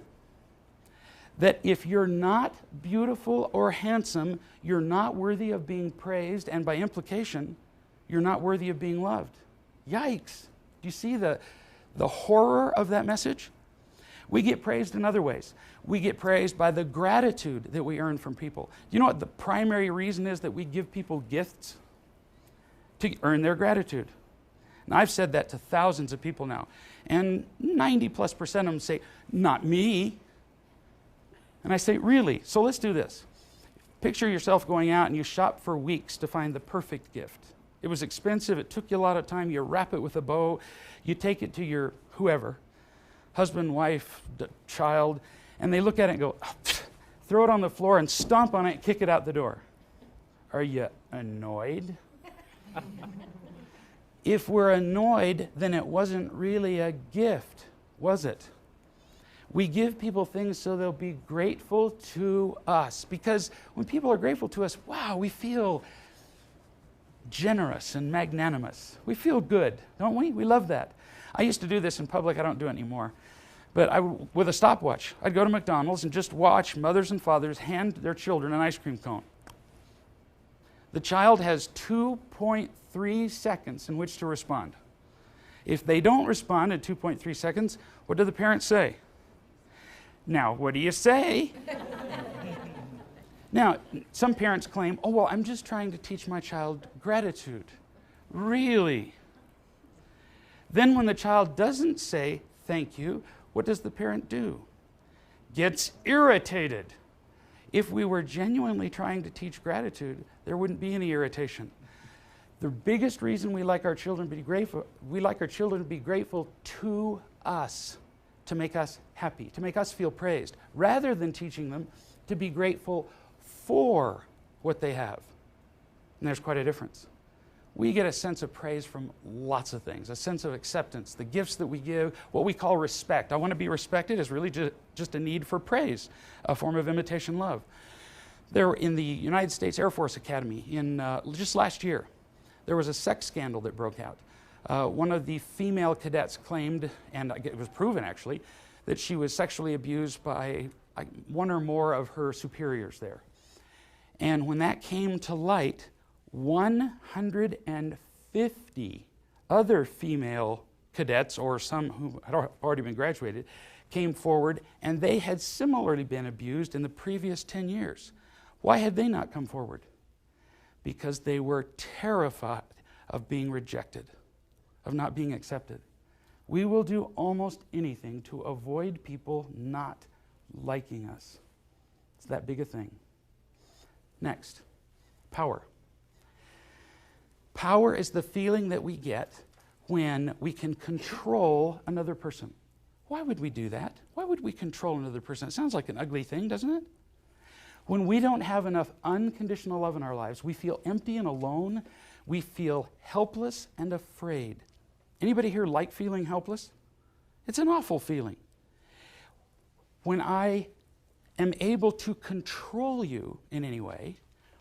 That if you're not beautiful or handsome, you're not worthy of being praised, and by implication, you're not worthy of being loved. Yikes. Do you see the horror of that message? We get praised in other ways. We get praised by the gratitude that we earn from people. You know what the primary reason is that we give people gifts? To earn their gratitude. And I've said that to thousands of people now. And 90+% of them say, not me. And I say, really? So let's do this. Picture yourself going out and you shop for weeks to find the perfect gift. It was expensive. It took you a lot of time. You wrap it with a bow. You take it to your whoever, husband, wife, child, and they look at it and go, throw it on the floor and stomp on it and kick it out the door. Are you annoyed? If we're annoyed, then it wasn't really a gift, was it? We give people things so they'll be grateful to us. Because when people are grateful to us, wow, we feel generous and magnanimous. We feel good, don't we? We love that. I used to do this in public. I don't do it anymore. But with a stopwatch, I'd go to McDonald's and just watch mothers and fathers hand their children an ice cream cone. The child has 2.3 seconds in which to respond. If they don't respond in 2.3 seconds, what do the parents say? Now, what do you say? Now, some parents claim, oh, well, I'm just trying to teach my child gratitude. Really? Then when the child doesn't say thank you, what does the parent do? Gets irritated. If we were genuinely trying to teach gratitude, there wouldn't be any irritation. The biggest reason we like our children to be grateful, to us, to make us happy, to make us feel praised, rather than teaching them to be grateful for what they have. And there's quite a difference. We get a sense of praise from lots of things, a sense of acceptance, the gifts that we give, what we call respect. I want to be respected is really just a need for praise, a form of imitation love. There in the United States Air Force Academy, just last year, there was a sex scandal that broke out. One of the female cadets claimed, and it was proven actually, that she was sexually abused by one or more of her superiors there. And when that came to light, 150 other female cadets, or some who had already been graduated, came forward, and they had similarly been abused in the previous 10 years. Why had they not come forward? Because they were terrified of being rejected, of not being accepted. We will do almost anything to avoid people not liking us. It's that big a thing. Next, power. Power is the feeling that we get when we can control another person. Why would we do that? Why would we control another person? It sounds like an ugly thing, doesn't it? When we don't have enough unconditional love in our lives, we feel empty and alone. We feel helpless and afraid. Anybody here like feeling helpless? It's an awful feeling. When I am able to control you in any way,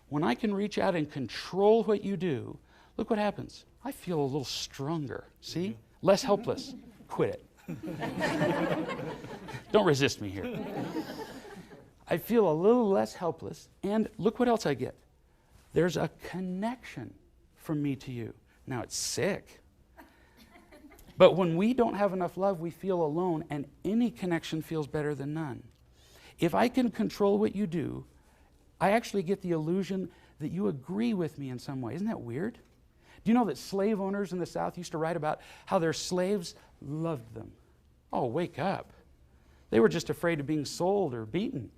when I can reach out and control what you do, look what happens. I feel a little stronger. See? Less helpless. Quit it. Don't resist me here. I feel a little less helpless, and look what else I get. There's a connection from me to you. Now, it's sick. But when we don't have enough love, we feel alone, and any connection feels better than none. If I can control what you do, I actually get the illusion that you agree with me in some way. Isn't that weird? Do you know that slave owners in the South used to write about how their slaves loved them? Oh, wake up. They were just afraid of being sold or beaten.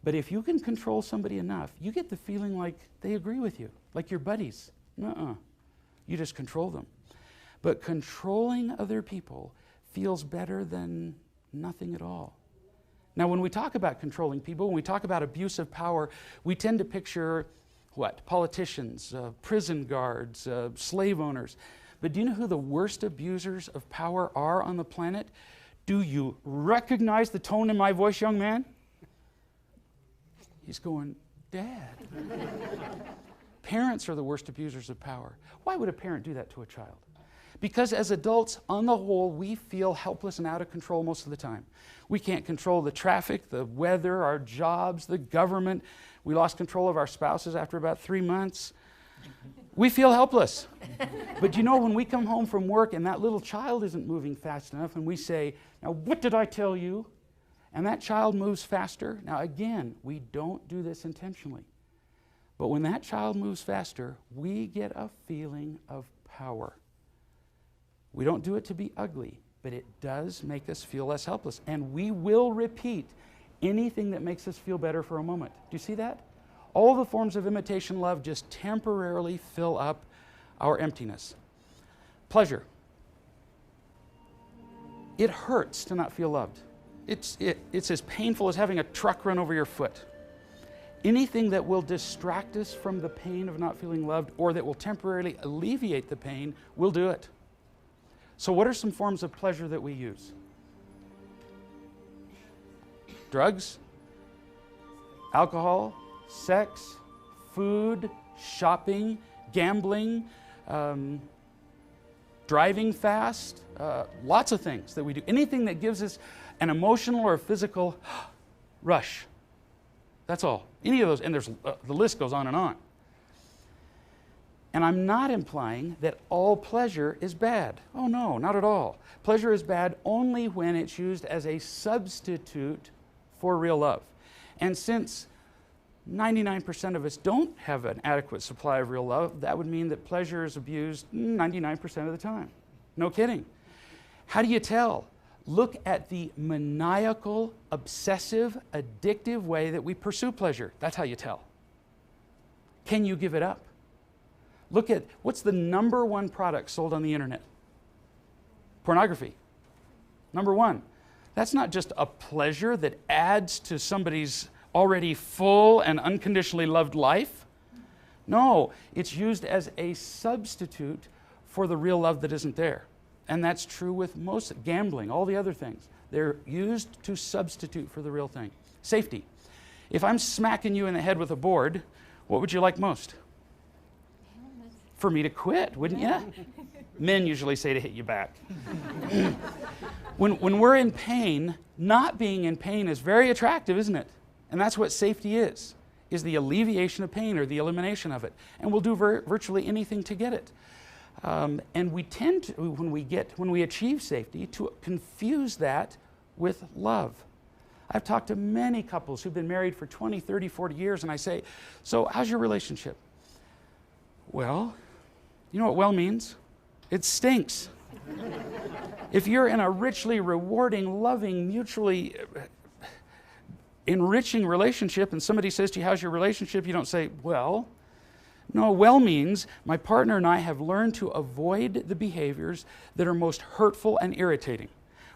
But if you can control somebody enough, you get the feeling like they agree with you, like your buddies. Nuh-uh. You just control them. But controlling other people feels better than nothing at all. Now, when we talk about controlling people, when we talk about abuse of power, we tend to picture what? Politicians, prison guards, slave owners. But do you know who the worst abusers of power are on the planet? Do you recognize the tone in my voice, young man? He's going, Dad. Parents are the worst abusers of power. Why would a parent do that to a child? Because as adults, on the whole, we feel helpless and out of control most of the time. We can't control the traffic, the weather, our jobs, the government. We lost control of our spouses after about 3 months. We feel helpless. But you know, when we come home from work and that little child isn't moving fast enough and we say, now what did I tell you? And that child moves faster. Now again, we don't do this intentionally. But when that child moves faster, we get a feeling of power. We don't do it to be ugly, but it does make us feel less helpless. And we will repeat anything that makes us feel better for a moment. Do you see that? All the forms of imitation love just temporarily fill up our emptiness. Pleasure. It hurts to not feel loved. It's as painful as having a truck run over your foot. Anything that will distract us from the pain of not feeling loved or that will temporarily alleviate the pain, we'll do it. So what are some forms of pleasure that we use? Drugs, alcohol, sex, food, shopping, gambling, driving fast, lots of things that we do. Anything that gives us an emotional or physical rush. That's all. Any of those, and there's the list goes on and on. And I'm not implying that all pleasure is bad. Oh no, not at all. Pleasure is bad only when it's used as a substitute for real love. And since 99% of us don't have an adequate supply of real love, that would mean that pleasure is abused 99% of the time. No kidding. How do you tell? Look at the maniacal, obsessive, addictive way that we pursue pleasure. That's how you tell. Can you give it up? Look at what's the number one product sold on the internet? Pornography. Number one. That's not just a pleasure that adds to somebody's already full and unconditionally loved life. No, it's used as a substitute for the real love that isn't there. And that's true with most gambling, all the other things. They're used to substitute for the real thing. Safety. If I'm smacking you in the head with a board, what would you like most? For me to quit, wouldn't you? Men usually say to hit you back. When we're in pain, not being in pain is very attractive, isn't it? And that's what safety is the alleviation of pain or the elimination of it. And we'll do virtually anything to get it. And we tend to, when we achieve safety, to confuse that with love. I've talked to many couples who've been married for 20, 30, 40 years, and I say, so how's your relationship? Well, you know what well means? It stinks. If you're in a richly rewarding, loving, mutually enriching relationship and somebody says to you, how's your relationship? You don't say, well. No, well means my partner and I have learned to avoid the behaviors that are most hurtful and irritating.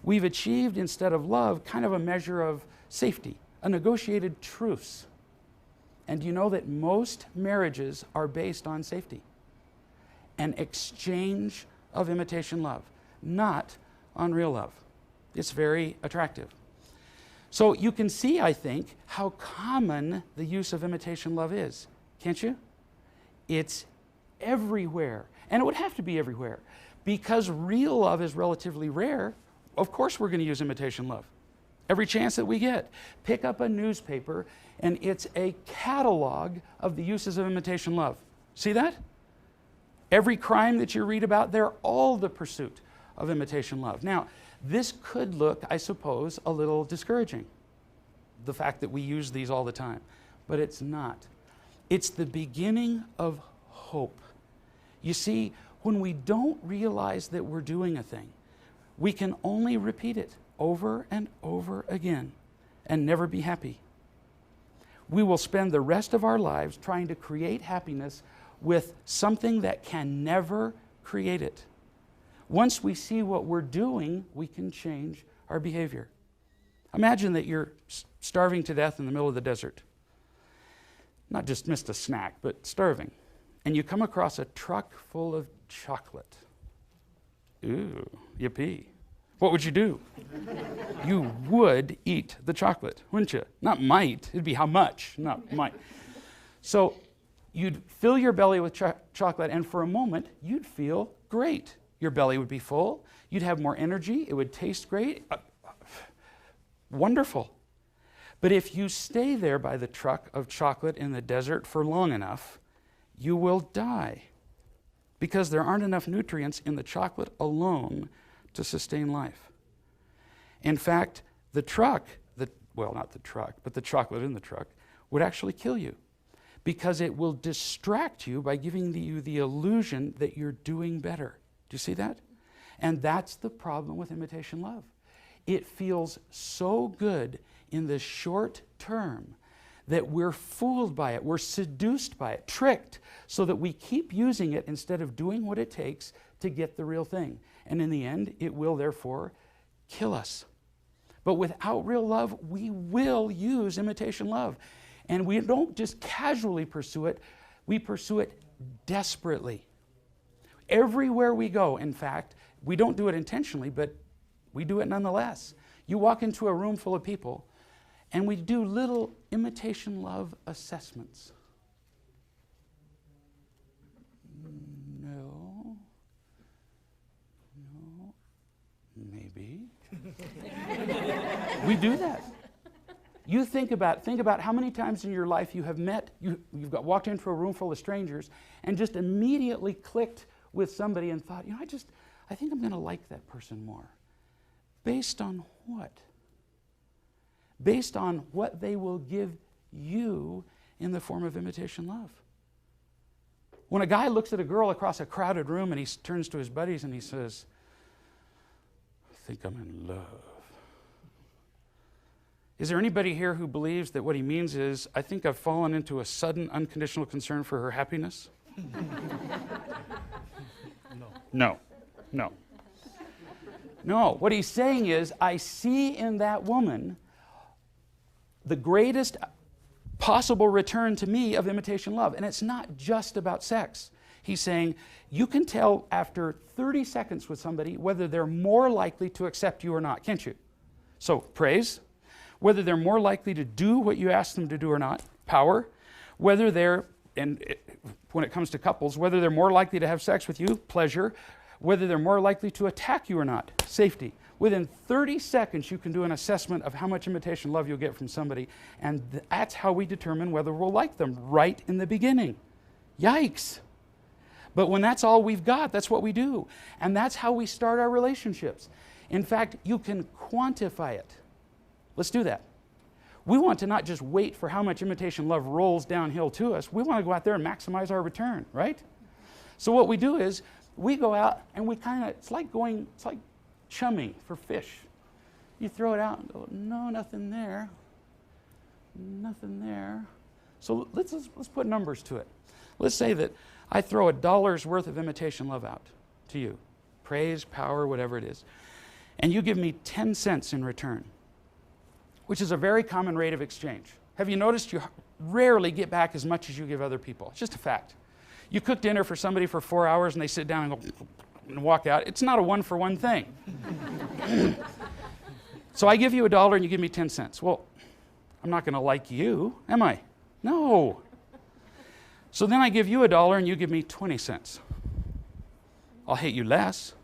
We've achieved, instead of love, kind of a measure of safety, a negotiated truce. And you know that most marriages are based on safety, an exchange of imitation love, not on real love. It's very attractive. So you can see, I think, how common the use of imitation love is, can't you? It's everywhere, and it would have to be everywhere. Because real love is relatively rare, of course we're going to use imitation love. Every chance that we get. Pick up a newspaper, and it's a catalog of the uses of imitation love. See that? Every crime that you read about, they're all the pursuit of imitation love. Now, this could look, I suppose, a little discouraging, the fact that we use these all the time, but it's not. It's the beginning of hope. You see, when we don't realize that we're doing a thing, we can only repeat it over and over again and never be happy. We will spend the rest of our lives trying to create happiness with something that can never create it. Once we see what we're doing, we can change our behavior. Imagine that you're starving to death in the middle of the desert. Not just missed a snack, but starving. And you come across a truck full of chocolate. Ooh, yippee. What would you do? You would eat the chocolate, wouldn't you? Not might, it'd be how much, not might. So you'd fill your belly with chocolate, and for a moment, you'd feel great. Your belly would be full, you'd have more energy, it would taste great. Wonderful. But if you stay there by the truck of chocolate in the desert for long enough, you will die, because there aren't enough nutrients in the chocolate alone to sustain life. In fact, the truck, not the truck, but the chocolate in the truck, would actually kill you, because it will distract you by giving you the illusion that you're doing better. Do you see that? And that's the problem with imitation love. It feels so good in the short term that we're fooled by it, we're seduced by it, tricked, so that we keep using it instead of doing what it takes to get the real thing. And in the end, it will therefore kill us. But without real love, we will use imitation love. And we don't just casually pursue it, we pursue it desperately. Everywhere we go, in fact, we don't do it intentionally, but we do it nonetheless. You walk into a room full of people, and we do little imitation love assessments. No. We do that. You think about how many times in your life you have walked into a room full of strangers and just immediately clicked with somebody and thought, I think I'm going to like that person more. Based on what? Based on what they will give you in the form of imitation love. When a guy looks at a girl across a crowded room and he turns to his buddies and he says, I think I'm in love. Is there anybody here who believes that what he means is, I think I've fallen into a sudden unconditional concern for her happiness? No. No, what he's saying is, I see in that woman the greatest possible return to me of imitation love. And it's not just about sex. He's saying, you can tell after 30 seconds with somebody whether they're more likely to accept you or not, can't you? So, praise. Whether they're more likely to do what you ask them to do or not, power. Whether they're, when it comes to couples, whether they're more likely to have sex with you, pleasure. Whether they're more likely to attack you or not, safety. Within 30 seconds, you can do an assessment of how much imitation love you'll get from somebody, and that's how we determine whether we'll like them right in the beginning. Yikes. But when that's all we've got, that's what we do. And that's how we start our relationships. In fact, you can quantify it. Let's do that. We want to not just wait for how much imitation love rolls downhill to us. We want to go out there and maximize our return, right? So what we do is, we go out and we it's like chumming for fish. You throw it out and go, no, nothing there. Nothing there. So let's put numbers to it. Let's say that I throw $1 worth of imitation love out to you. Praise, power, whatever it is. And you give me 10 cents in return, which is a very common rate of exchange. Have you noticed you rarely get back as much as you give other people? It's just a fact. You cook dinner for somebody for 4 hours and they sit down and go and walk out. It's not a one-for-one thing. So I give you $1 and you give me 10 cents. Well, I'm not going to like you, am I? No. So then I give you $1 and you give me 20 cents. I'll hate you less.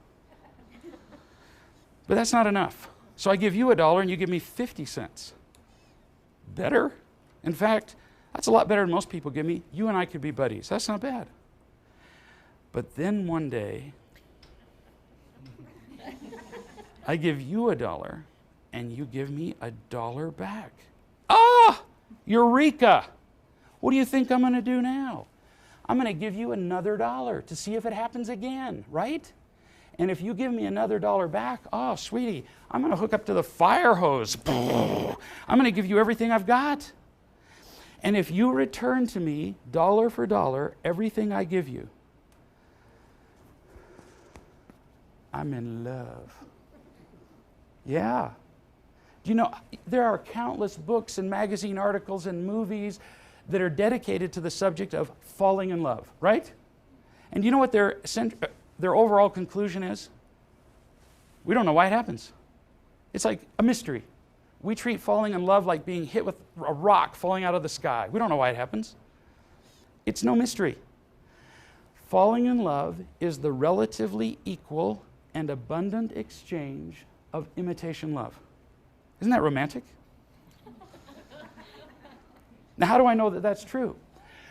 But that's not enough. So I give you $1 and you give me 50 cents. Better. In fact, that's a lot better than most people give me. You and I could be buddies. That's not bad. But then one day, I give you $1 and you give me $1 back. Ah! Eureka! What do you think I'm going to do now? I'm going to give you another $1 to see if it happens again, right? And if you give me another $1 back, oh, sweetie, I'm going to hook up to the fire hose. I'm going to give you everything I've got. And if you return to me, dollar for dollar, everything I give you, I'm in love. Yeah. Do you know, there are countless books and magazine articles and movies that are dedicated to the subject of falling in love, right? And you know what their overall conclusion is? We don't know why it happens. It's like a mystery. We treat falling in love like being hit with a rock falling out of the sky. We don't know why it happens. It's no mystery. Falling in love is the relatively equal and abundant exchange of imitation love. Isn't that romantic? Now, how do I know that that's true?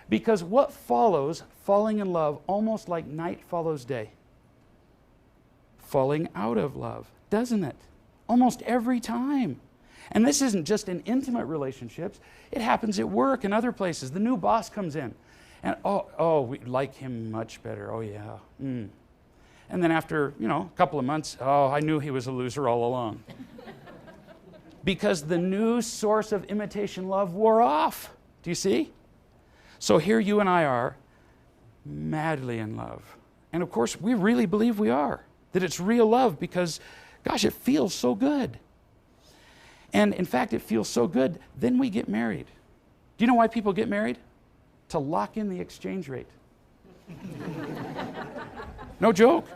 Because what follows falling in love almost like night follows day? Falling out of love, doesn't it? Almost every time. And this isn't just in intimate relationships. It happens at work and other places. The new boss comes in, and we like him much better. Oh, yeah. And then after, a couple of months, I knew he was a loser all along. Because the new source of imitation love wore off. Do you see? So here you and I are, madly in love. And of course, we really believe we are. That it's real love because, gosh, it feels so good. And in fact, it feels so good, then we get married. Do you know why people get married? To lock in the exchange rate. No joke.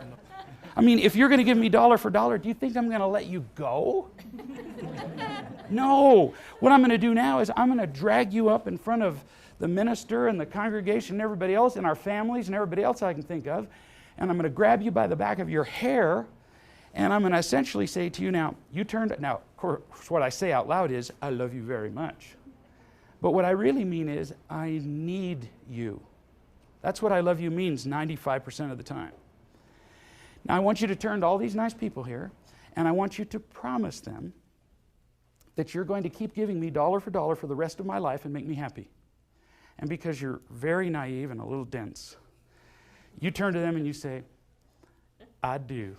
I mean, if you're going to give me dollar for dollar, do you think I'm going to let you go? No. What I'm going to do now is I'm going to drag you up in front of the minister and the congregation and everybody else and our families and everybody else I can think of, and I'm going to grab you by the back of your hair, And I'm going to essentially say to you now, now, of course, what I say out loud is, I love you very much. But what I really mean is, I need you. That's what I love you means 95% of the time. Now, I want you to turn to all these nice people here, and I want you to promise them that you're going to keep giving me dollar for dollar for the rest of my life and make me happy. And because you're very naive and a little dense, you turn to them and you say, I do.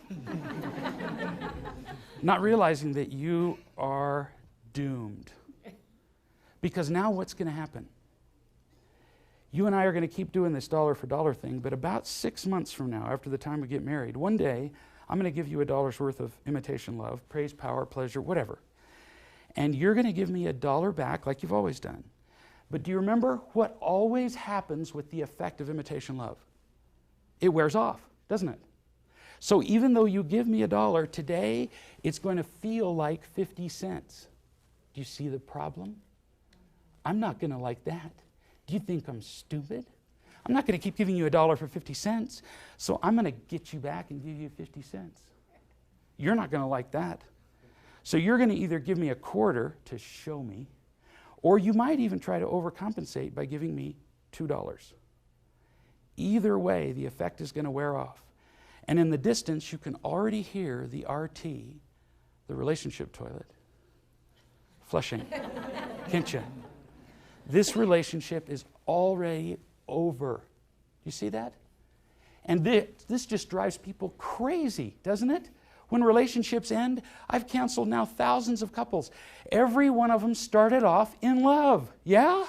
Not realizing that you are doomed. Because now what's going to happen? You and I are going to keep doing this dollar for dollar thing, but about 6 months from now, after the time we get married, one day, I'm going to give you $1 worth of imitation love, praise, power, pleasure, whatever. And you're going to give me $1 back like you've always done. But do you remember what always happens with the effect of imitation love? It wears off, doesn't it? So even though you give me $1 today, it's going to feel like 50 cents. Do you see the problem? I'm not going to like that. Do you think I'm stupid? I'm not going to keep giving you $1 for 50 cents, so I'm going to get you back and give you 50 cents. You're not going to like that. So you're going to either give me a quarter to show me, or you might even try to overcompensate by giving me $2. Either way, the effect is going to wear off. And in the distance, you can already hear the RT, the relationship toilet, flushing. Can't you? This relationship is already over. You see that? And this just drives people crazy, doesn't it? When relationships end, I've counseled now thousands of couples. Every one of them started off in love, yeah?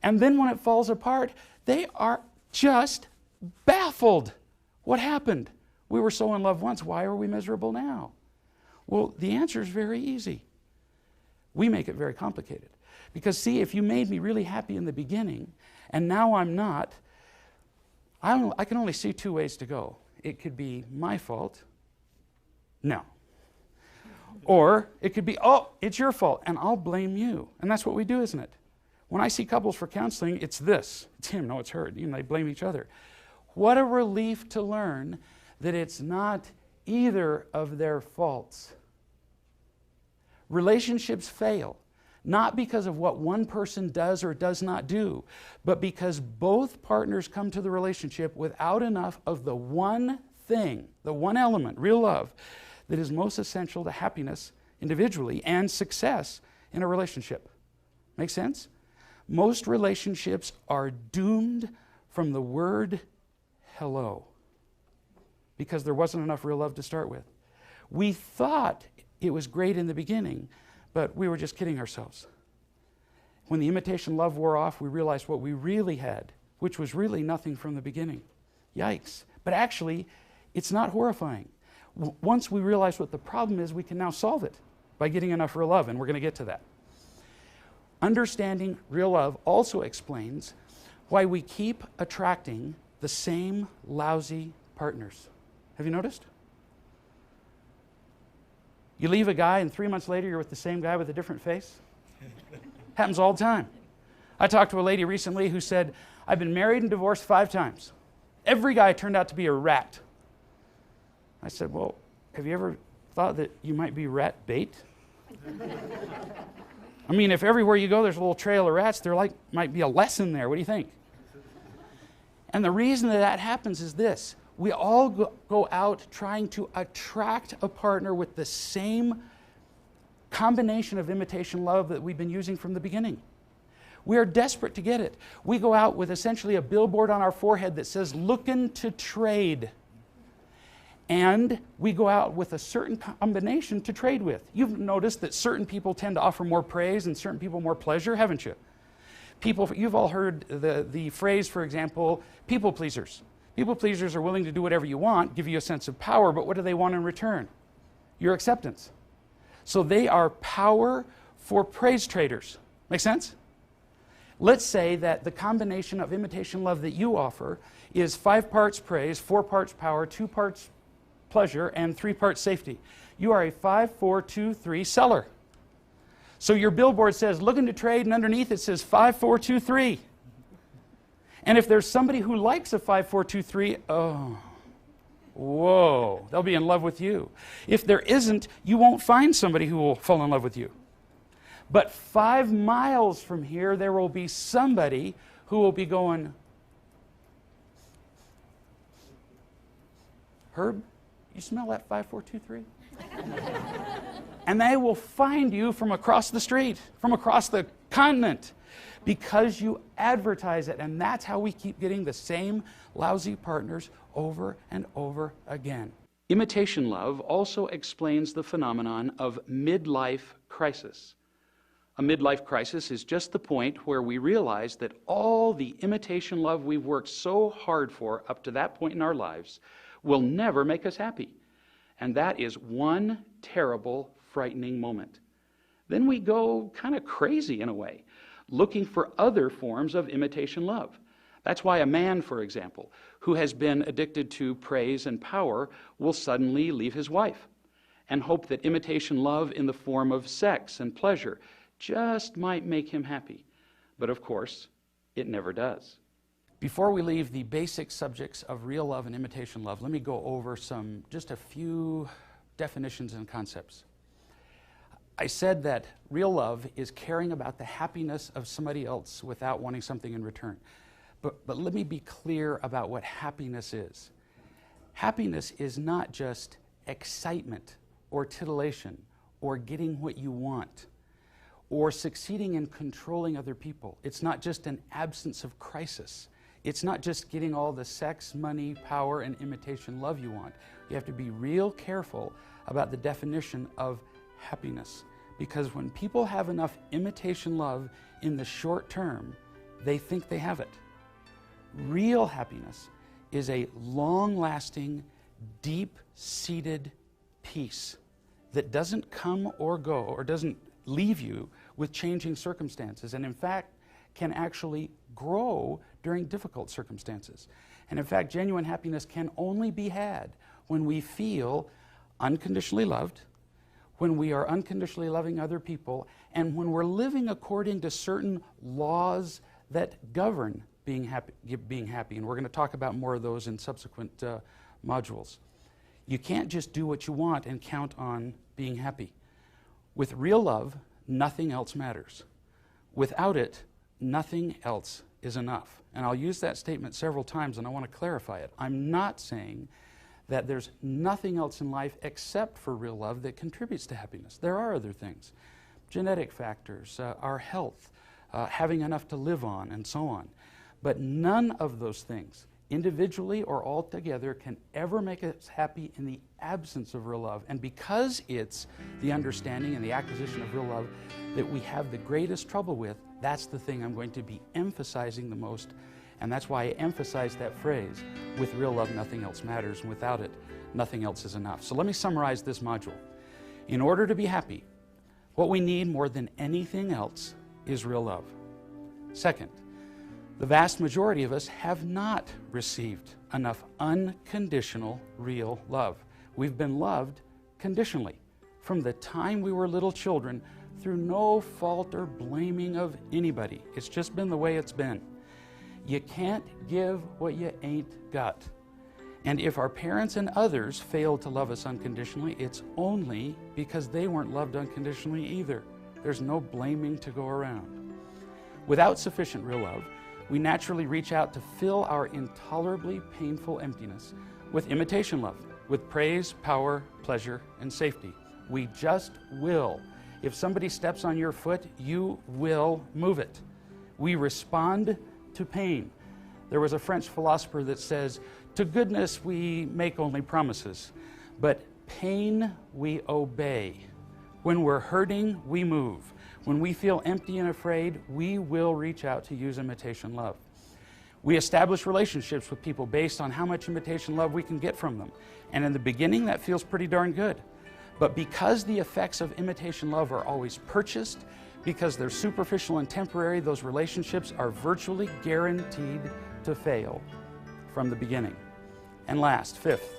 And then when it falls apart, they are just baffled. What happened? We were so in love once, why are we miserable now? Well, the answer is very easy. We make it very complicated. Because see, if you made me really happy in the beginning, and now I'm not, I can only see two ways to go. It could be my fault. No. Or it could be, oh, it's your fault, and I'll blame you. And that's what we do, isn't it? When I see couples for counseling, it's this. It's him, no, it's her. You know, they blame each other. What a relief to learn that it's not either of their faults. Relationships fail, not because of what one person does or does not do, but because both partners come to the relationship without enough of the one thing, the one element, real love, that is most essential to happiness individually and success in a relationship. Make sense? Most relationships are doomed from the word hello because there wasn't enough real love to start with. We thought it was great in the beginning, but we were just kidding ourselves. When the imitation love wore off, we realized what we really had, which was really nothing from the beginning. Yikes. But actually, it's not horrifying. Once we realize what the problem is, we can now solve it by getting enough real love, and we're going to get to that. Understanding real love also explains why we keep attracting the same lousy partners. Have you noticed? You leave a guy and 3 months later you're with the same guy with a different face? Happens all the time. I talked to a lady recently who said, I've been married and divorced 5 times. Every guy turned out to be a rat. I said, well, have you ever thought that you might be rat bait? I mean, if everywhere you go there's a little trail of rats, there might be a lesson there. What do you think? And the reason that happens is this. We all go out trying to attract a partner with the same combination of imitation love that we've been using from the beginning. We are desperate to get it. We go out with essentially a billboard on our forehead that says, looking to trade. And we go out with a certain combination to trade with. You've noticed that certain people tend to offer more praise and certain people more pleasure, haven't you? You've all heard the phrase, for example, people pleasers. People pleasers are willing to do whatever you want, give you a sense of power, but what do they want in return? Your acceptance. So they are power for praise traders. Make sense? Let's say that the combination of imitation love that you offer is 5 parts praise, 4 parts power, 2 parts pleasure, and 3 parts safety. You are a 5, 4, 2, 3 seller. So your billboard says, looking to trade, and underneath it says 5, 4, 2, 3. And if there's somebody who likes a 5, 4, 2, 3, oh, Whoa, they'll be in love with you. If there isn't, you won't find somebody who will fall in love with you. But 5 miles from here, there will be somebody who will be going, Herb, you smell that 5423? And they will find you from across the street, from across the continent, because you advertise it. And that's how we keep getting the same lousy partners over and over again. Imitation love also explains the phenomenon of midlife crisis. A midlife crisis is just the point where we realize that all the imitation love we've worked so hard for up to that point in our lives will never make us happy. And that is one terrible, frightening moment. Then we go kind of crazy in a way, looking for other forms of imitation love. That's why a man, for example, who has been addicted to praise and power will suddenly leave his wife and hope that imitation love in the form of sex and pleasure just might make him happy. But of course, it never does. Before we leave the basic subjects of real love and imitation love, let me go over just a few definitions and concepts. I said that real love is caring about the happiness of somebody else without wanting something in return. But let me be clear about what happiness is. Happiness is not just excitement or titillation or getting what you want or succeeding in controlling other people. It's not just an absence of crisis. It's not just getting all the sex, money, power, and imitation love you want. You have to be real careful about the definition of happiness, because when people have enough imitation love in the short term, they think they have it. Real happiness is a long-lasting, deep-seated peace that doesn't come or go or doesn't leave you with changing circumstances, and in fact can actually grow during difficult circumstances. And in fact, genuine happiness can only be had when we feel unconditionally loved, when we are unconditionally loving other people, and when we're living according to certain laws that govern being happy. And we're going to talk about more of those in subsequent modules. You can't just do what you want and count on being happy. With real love, nothing else matters. Without it, nothing else is enough. And I'll use that statement several times, and I want to clarify it. I'm not saying that there's nothing else in life except for real love that contributes to happiness. There are other things. Genetic factors, our health, having enough to live on, and so on. But none of those things, individually or all together, can ever make us happy in the absence of real love. And because it's the understanding and the acquisition of real love that we have the greatest trouble with, that's the thing I'm going to be emphasizing the most. And that's why I emphasize that phrase, with real love, nothing else matters, and without it, nothing else is enough. So let me summarize this module. In order to be happy, what we need more than anything else is real love. Second, the vast majority of us have not received enough unconditional real love. We've been loved conditionally from the time we were little children through no fault or blaming of anybody. It's just been the way it's been. You can't give what you ain't got. And if our parents and others failed to love us unconditionally, it's only because they weren't loved unconditionally either. There's no blaming to go around. Without sufficient real love, we naturally reach out to fill our intolerably painful emptiness with imitation love, with praise, power, pleasure, and safety. We just will. If somebody steps on your foot, you will move it. We respond to pain. There was a French philosopher that says, to goodness we make only promises, but pain we obey. When we're hurting, we move. When we feel empty and afraid, we will reach out to use imitation love. We establish relationships with people based on how much imitation love we can get from them. And in the beginning, that feels pretty darn good. But because the effects of imitation love are always purchased, because they're superficial and temporary, those relationships are virtually guaranteed to fail from the beginning. And last, fifth,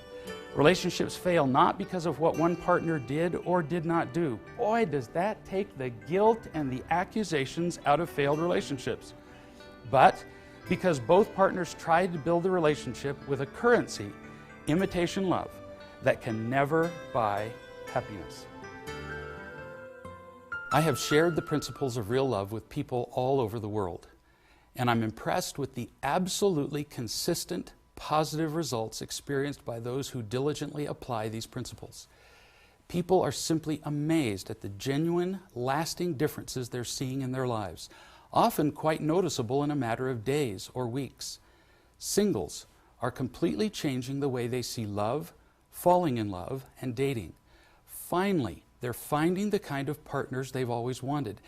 relationships fail not because of what one partner did or did not do. Boy, does that take the guilt and the accusations out of failed relationships. But because both partners tried to build the relationship with a currency imitation love that can never buy happiness. I have shared the principles of real love with people all over the world, and I'm impressed with the absolutely consistent, positive results experienced by those who diligently apply these principles. People are simply amazed at the genuine, lasting differences they're seeing in their lives, often quite noticeable in a matter of days or weeks. Singles are completely changing the way they see love, falling in love, and dating. Finally, they're finding the kind of partners they've always wanted,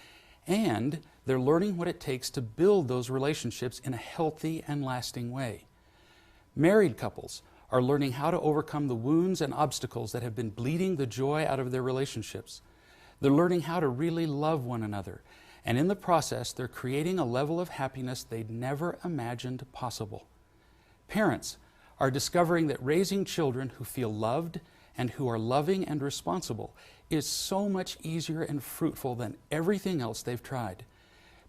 and they're learning what it takes to build those relationships in a healthy and lasting way. Married couples are learning how to overcome the wounds and obstacles that have been bleeding the joy out of their relationships. They're learning how to really love one another, and in the process, they're creating a level of happiness they'd never imagined possible. Parents are discovering that raising children who feel loved and who are loving and responsible is so much easier and fruitful than everything else they've tried.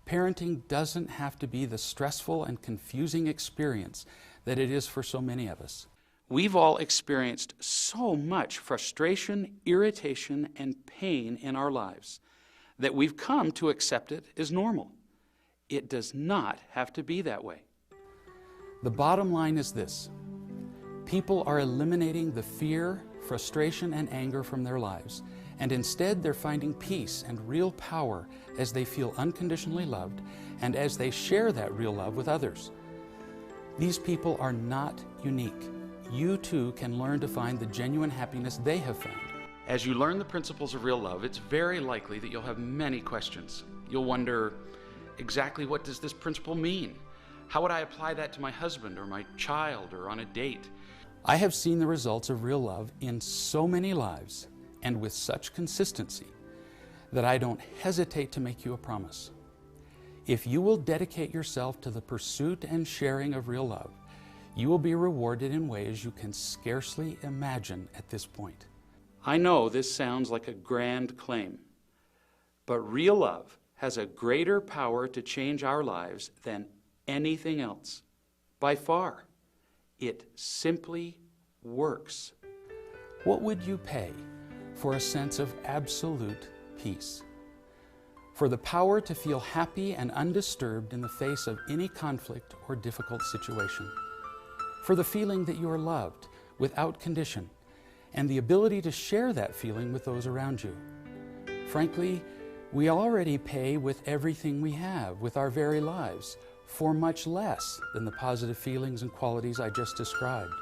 Parenting doesn't have to be the stressful and confusing experience that it is for so many of us. We've all experienced so much frustration, irritation, and pain in our lives that we've come to accept it as normal. It does not have to be that way. The bottom line is this: people are eliminating the fear, frustration, and anger from their lives, and instead they're finding peace and real power as they feel unconditionally loved and as they share that real love with others. These people are not unique. You too can learn to find the genuine happiness they have found. As you learn the principles of real love, it's very likely that you'll have many questions. You'll wonder, exactly what does this principle mean? How would I apply that to my husband or my child or on a date? I have seen the results of real love in so many lives and with such consistency that I don't hesitate to make you a promise. If you will dedicate yourself to the pursuit and sharing of real love, you will be rewarded in ways you can scarcely imagine at this point. I know this sounds like a grand claim, but real love has a greater power to change our lives than anything else. By far, it simply works. What would you pay for a sense of absolute peace? For the power to feel happy and undisturbed in the face of any conflict or difficult situation? For the feeling that you are loved without condition and the ability to share that feeling with those around you? Frankly, we already pay with everything we have, with our very lives, for much less than the positive feelings and qualities I just described.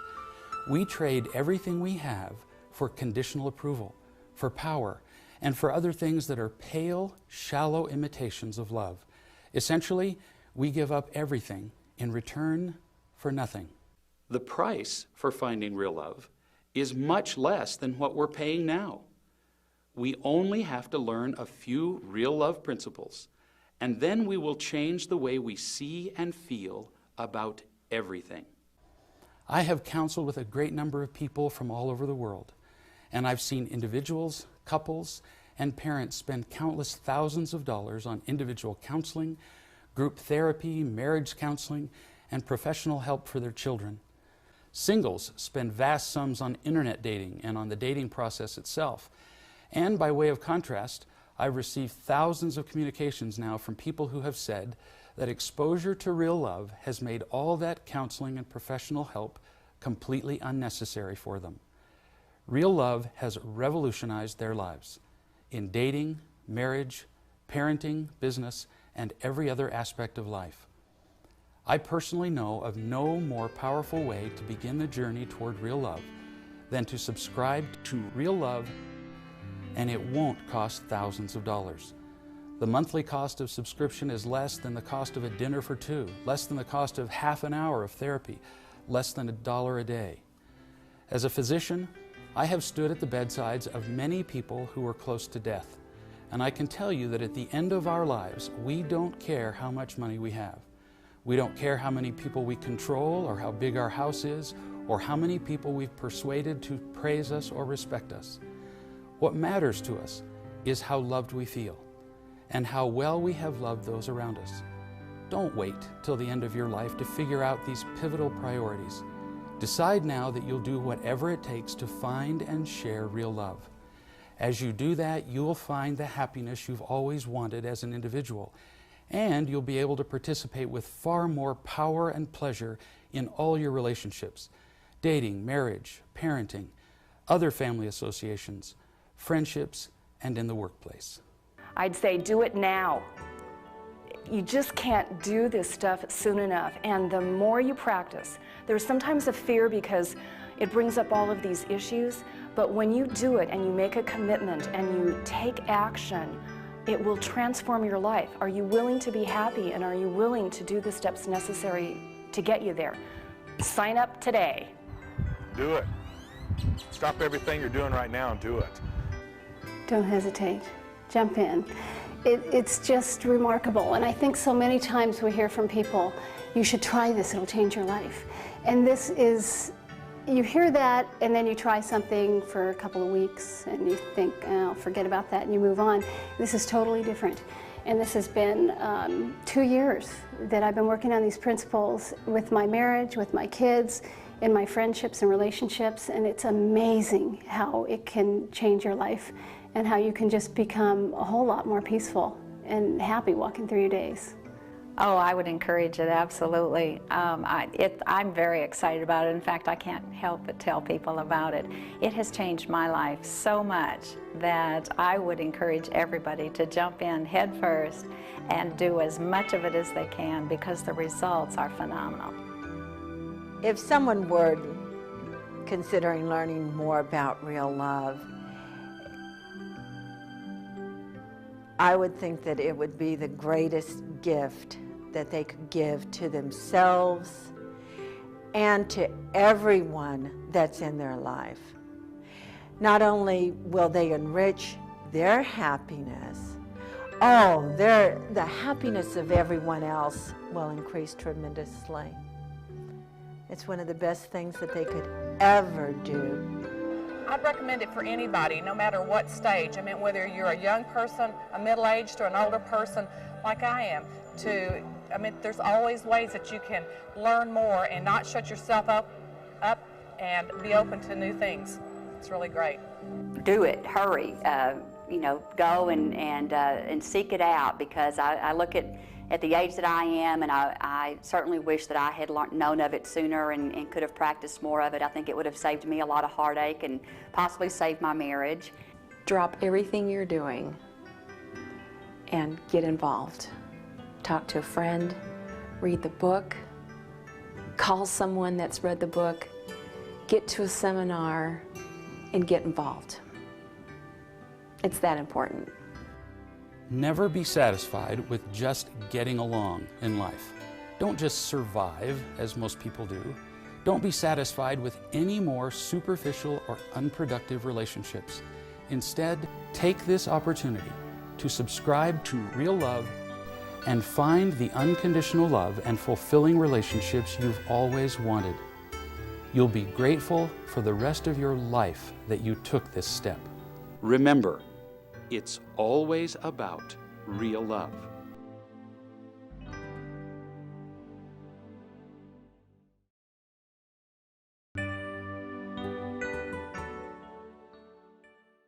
We trade everything we have for conditional approval, for power, and for other things that are pale, shallow imitations of love. Essentially, we give up everything in return for nothing. The price for finding real love is much less than what we're paying now. We only have to learn a few real love principles, and then we will change the way we see and feel about everything. I have counseled with a great number of people from all over the world, and I've seen individuals, couples, and parents spend countless thousands of dollars on individual counseling, group therapy, marriage counseling, and professional help for their children. Singles spend vast sums on internet dating and on the dating process itself. And by way of contrast, I've received thousands of communications now from people who have said that exposure to real love has made all that counseling and professional help completely unnecessary for them. Real love has revolutionized their lives in dating, marriage, parenting, business, and every other aspect of life. I personally know of no more powerful way to begin the journey toward real love than to subscribe to Real Love, and it won't cost thousands of dollars. The monthly cost of subscription is less than the cost of a dinner for two, less than the cost of half an hour of therapy, less than $1 a day. As a physician, I have stood at the bedsides of many people who were close to death, and I can tell you that at the end of our lives, we don't care how much money we have. We don't care how many people we control or how big our house is or how many people we've persuaded to praise us or respect us. What matters to us is how loved we feel and how well we have loved those around us. Don't wait till the end of your life to figure out these pivotal priorities. Decide now that you'll do whatever it takes to find and share real love. As you do that, you will find the happiness you've always wanted as an individual, and you'll be able to participate with far more power and pleasure in all your relationships: dating, marriage, parenting, other family associations, friendships, and in the workplace. I'd say do it now. You just can't do this stuff soon enough, and the more you practice, there's sometimes a fear because it brings up all of these issues, but when you do it and you make a commitment and you take action, it will transform your life. Are you willing to be happy, and are you willing to do the steps necessary to get you there? Sign up today. Do it. Stop everything you're doing right now and do it. Don't hesitate. Jump in. It's just remarkable, and I think so many times we hear from people, you should try this, it'll change your life. And this is, you hear that and then you try something for a couple of weeks and you think, oh, forget about that, and you move on. This is totally different. And this has been 2 years that I've been working on these principles with my marriage, with my kids, in my friendships and relationships, and it's amazing how it can change your life and how you can just become a whole lot more peaceful and happy walking through your days. Oh, I would encourage it, absolutely. I'm very excited about it. In fact, I can't help but tell people about it. It has changed my life so much that I would encourage everybody to jump in head first and do as much of it as they can, because the results are phenomenal. If someone were considering learning more about real love, I would think that it would be the greatest gift that they could give to themselves and to everyone that's in their life. Not only will they enrich their happiness, the happiness of everyone else will increase tremendously. It's one of the best things that they could ever do. I'd recommend it for anybody, no matter what stage. I mean, whether you're a young person, a middle-aged, or an older person like I am. There's always ways that you can learn more and not shut yourself up and be open to new things. It's really great. Do it, hurry. Go and seek it out, because I look at the age that I am, and I certainly wish that I had known of it sooner and could have practiced more of it. I think it would have saved me a lot of heartache and possibly saved my marriage. Drop everything you're doing and get involved. Talk to a friend, read the book, call someone that's read the book, get to a seminar, and get involved. It's that important. Never be satisfied with just getting along in life. Don't just survive, as most people do. Don't be satisfied with any more superficial or unproductive relationships. Instead, take this opportunity to subscribe to Real Love and find the unconditional love and fulfilling relationships you've always wanted. You'll be grateful for the rest of your life that you took this step. Remember, it's always about real love.